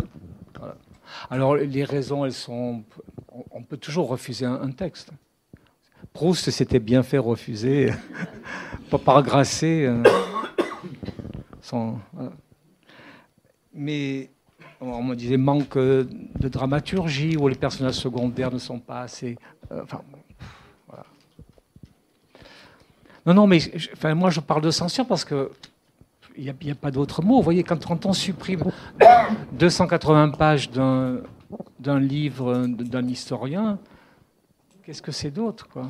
Voilà. Alors les raisons, elles sont... On peut toujours refuser un texte. Proust s'était bien fait refuser par Grasset. Voilà. Mais on me disait manque de dramaturgie, ou les personnages secondaires ne sont pas assez... voilà. Non, mais moi je parle de censure parce que il n'y a pas d'autre mot. Vous voyez, quand on supprime 280 pages d'un livre d'un historien, qu'est-ce que c'est d'autre, quoi ?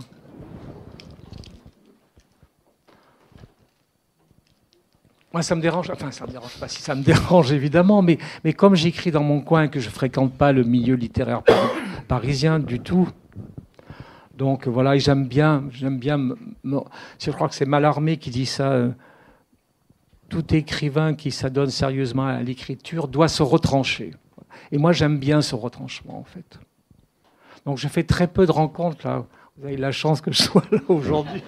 Moi, ça me dérange. Enfin, ça me dérange pas si ça me dérange, évidemment. Mais comme j'écris dans mon coin, que je fréquente pas le milieu littéraire parisien du tout. Donc voilà, et j'aime bien. Je crois que c'est Mallarmé qui dit ça. Tout écrivain qui s'adonne sérieusement à l'écriture doit se retrancher. Et moi, j'aime bien ce retranchement, en fait. Donc je fais très peu de rencontres, là. Vous avez la chance que je sois là aujourd'hui.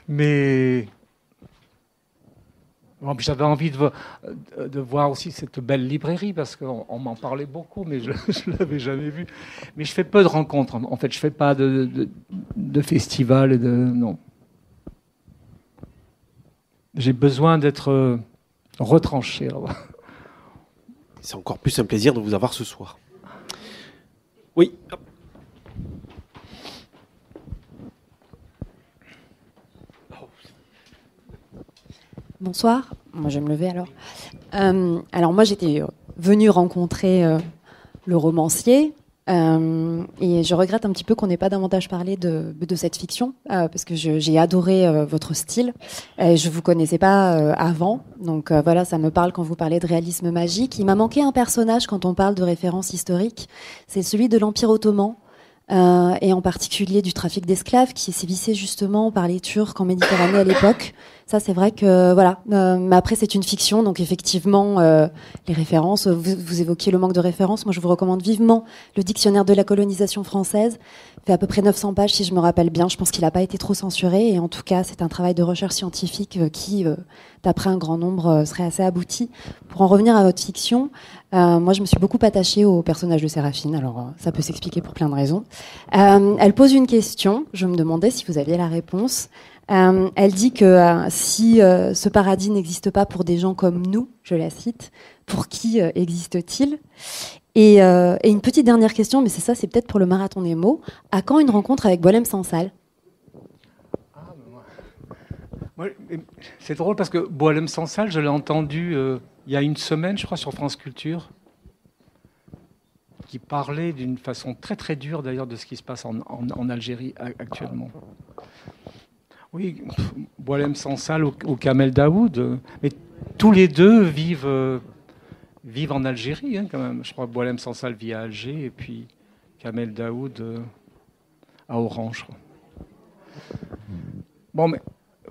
Mais Bon, j'avais envie de voir aussi cette belle librairie, parce qu'on m'en parlait beaucoup, mais je ne l'avais jamais vue. Mais je fais peu de rencontres. En fait, je ne fais pas de festivals. Non. J'ai besoin d'être retranché. Alors. C'est encore plus un plaisir de vous avoir ce soir. Oui. Bonsoir, moi je vais me lever alors. Alors moi j'étais venue rencontrer le romancier et je regrette un petit peu qu'on n'ait pas davantage parlé de cette fiction parce que j'ai adoré votre style. Je vous connaissais pas avant, donc voilà, ça me parle quand vous parlez de réalisme magique. Il m'a manqué un personnage quand on parle de référence historique, c'est celui de l'Empire ottoman. Et en particulier du trafic d'esclaves qui sévissait justement par les Turcs en Méditerranée à l'époque. Ça, c'est vrai que voilà. Mais après, c'est une fiction, donc effectivement, les références. Vous évoquiez le manque de références. Moi, je vous recommande vivement le dictionnaire de la colonisation française. Il fait à peu près 900 pages, si je me rappelle bien. Je pense qu'il n'a pas été trop censuré. Et en tout cas, c'est un travail de recherche scientifique qui, d'après un grand nombre, serait assez abouti. Pour en revenir à votre fiction, moi, je me suis beaucoup attachée au personnage de Séraphine. Alors, ça peut s'expliquer pour plein de raisons. Elle pose une question. Je me demandais si vous aviez la réponse. Elle dit que si ce paradis n'existe pas pour des gens comme nous, je la cite, pour qui existe-t-il ? Et une petite dernière question, mais c'est peut-être pour le marathon des mots. À quand une rencontre avec Boualem Sansal ? C'est drôle parce que Boualem Sansal, je l'ai entendu il y a une semaine, je crois, sur France Culture, qui parlait d'une façon très très dure d'ailleurs de ce qui se passe en Algérie actuellement. Oui, Boualem Sansal ou Kamel Daoud, mais tous les deux vivent en Algérie quand même. Je crois que Boualem Sansal vit à Alger et puis Kamel Daoud à Oran, je crois. Bon, mais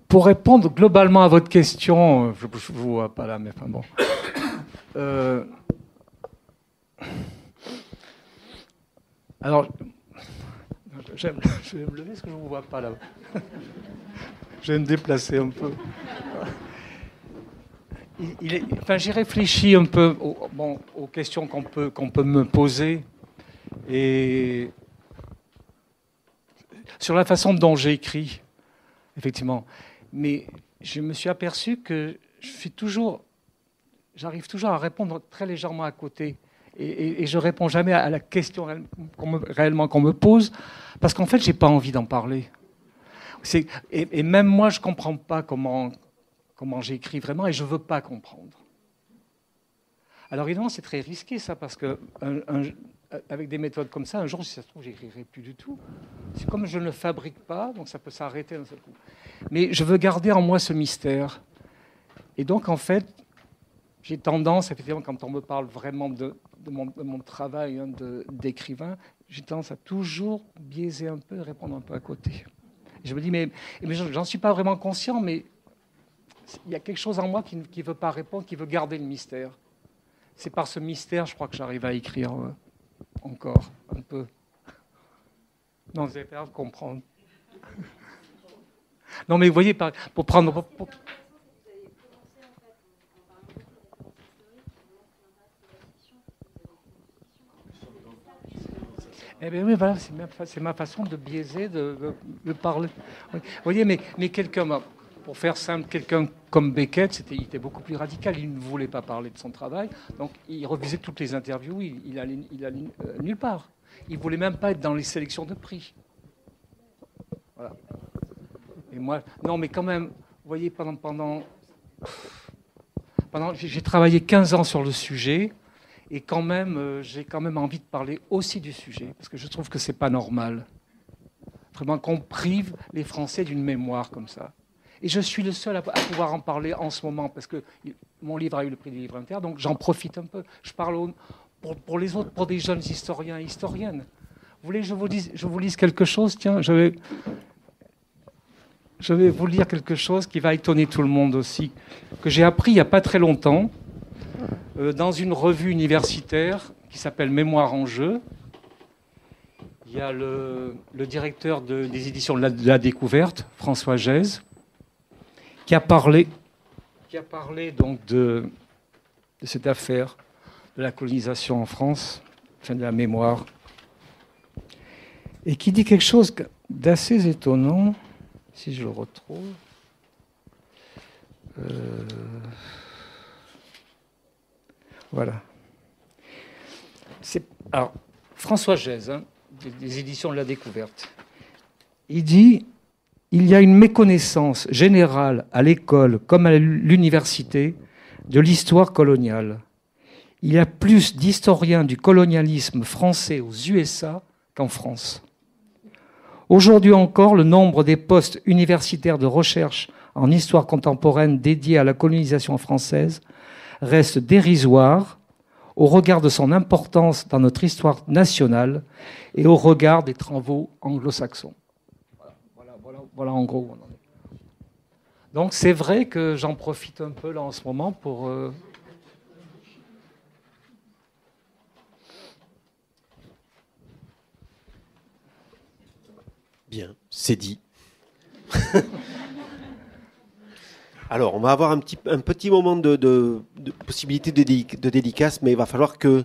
pour répondre globalement à votre question, je ne vous vois pas là, mais enfin bon. Alors, je vais me lever parce que je ne vous vois pas là. Je vais me déplacer un peu. J'ai réfléchi un peu aux questions qu'on peut me poser et sur la façon dont j'écris, effectivement. Mais je me suis aperçu que j'arrive toujours à répondre très légèrement à côté. Et je ne réponds jamais à la question réellement qu'on me pose, parce qu'en fait, je n'ai pas envie d'en parler. Et même moi, je ne comprends pas comment j'écris vraiment, et je ne veux pas comprendre. Alors évidemment, c'est très risqué, ça, parce que avec des méthodes comme ça, un jour, si ça se trouve, je n'écrirai plus du tout. C'est comme je ne le fabrique pas, donc ça peut s'arrêter d'un seul coup. Mais je veux garder en moi ce mystère. Et donc, en fait, j'ai tendance, effectivement, quand on me parle vraiment de mon travail d'écrivain, j'ai tendance à toujours biaiser un peu et répondre un peu à côté. Et je me dis, mais j'en suis pas vraiment conscient, mais il y a quelque chose en moi qui ne veut pas répondre, qui veut garder le mystère. C'est par ce mystère, je crois, que j'arrive à écrire encore un peu. Non, vous avez pas l'air de comprendre. Non, mais vous voyez, pour prendre... Eh bien oui, voilà, c'est ma façon de biaiser, de parler. Vous voyez, mais quelqu'un, pour faire simple, quelqu'un comme Beckett, il était beaucoup plus radical. Il ne voulait pas parler de son travail, donc il refusait toutes les interviews, il allait nulle part. Il ne voulait même pas être dans les sélections de prix. Voilà. Et moi, non, mais quand même, vous voyez, pendant j'ai travaillé 15 ans sur le sujet. Et quand même, j'ai quand même envie de parler aussi du sujet, parce que je trouve que c'est pas normal. Vraiment qu'on prive les Français d'une mémoire comme ça. Et je suis le seul à pouvoir en parler en ce moment, parce que mon livre a eu le prix du livre inter, donc j'en profite un peu. Je parle pour les autres, pour des jeunes historiens et historiennes. Vous voulez que je vous lise quelque chose ? Tiens, je vais vous lire quelque chose qui va étonner tout le monde aussi, que j'ai appris il n'y a pas très longtemps, dans une revue universitaire qui s'appelle Mémoire en jeu. Il y a le directeur des éditions de la Découverte, François Gèze, qui a parlé... qui a parlé donc de cette affaire de la colonisation en France, enfin de la mémoire, et qui dit quelque chose d'assez étonnant, si je le retrouve. Voilà. Alors, François Gèze, des éditions de la Découverte, il dit « Il y a une méconnaissance générale à l'école comme à l'université de l'histoire coloniale. Il y a plus d'historiens du colonialisme français aux USA qu'en France. Aujourd'hui encore, le nombre des postes universitaires de recherche en histoire contemporaine dédiés à la colonisation française reste dérisoire au regard de son importance dans notre histoire nationale et au regard des travaux anglo-saxons. » Voilà en gros où on en est. Donc c'est vrai que j'en profite un peu là en ce moment pour... Bien, c'est dit. Alors, on va avoir un petit moment de possibilité de dédicace, mais il va falloir que,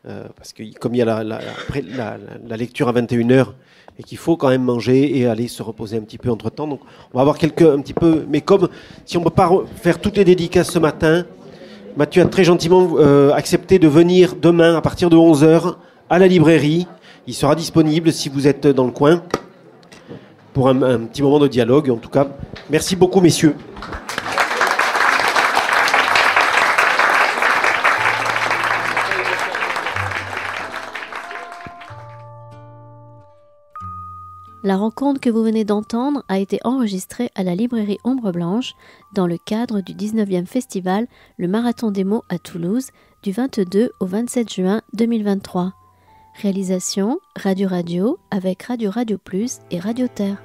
parce que comme il y a la lecture à 21h, et qu'il faut quand même manger et aller se reposer un petit peu entre-temps, donc on va avoir un petit peu, mais comme si on ne peut pas faire toutes les dédicaces ce matin, Mathieu a très gentiment accepté de venir demain à partir de 11h à la librairie. Il sera disponible si vous êtes dans le coin pour un petit moment de dialogue. En tout cas, merci beaucoup, messieurs. La rencontre que vous venez d'entendre a été enregistrée à la librairie Ombre Blanche dans le cadre du 19e festival Le Marathon des mots à Toulouse du 22 au 27 juin 2023. Réalisation Radio avec Radio Plus et Radio Terre.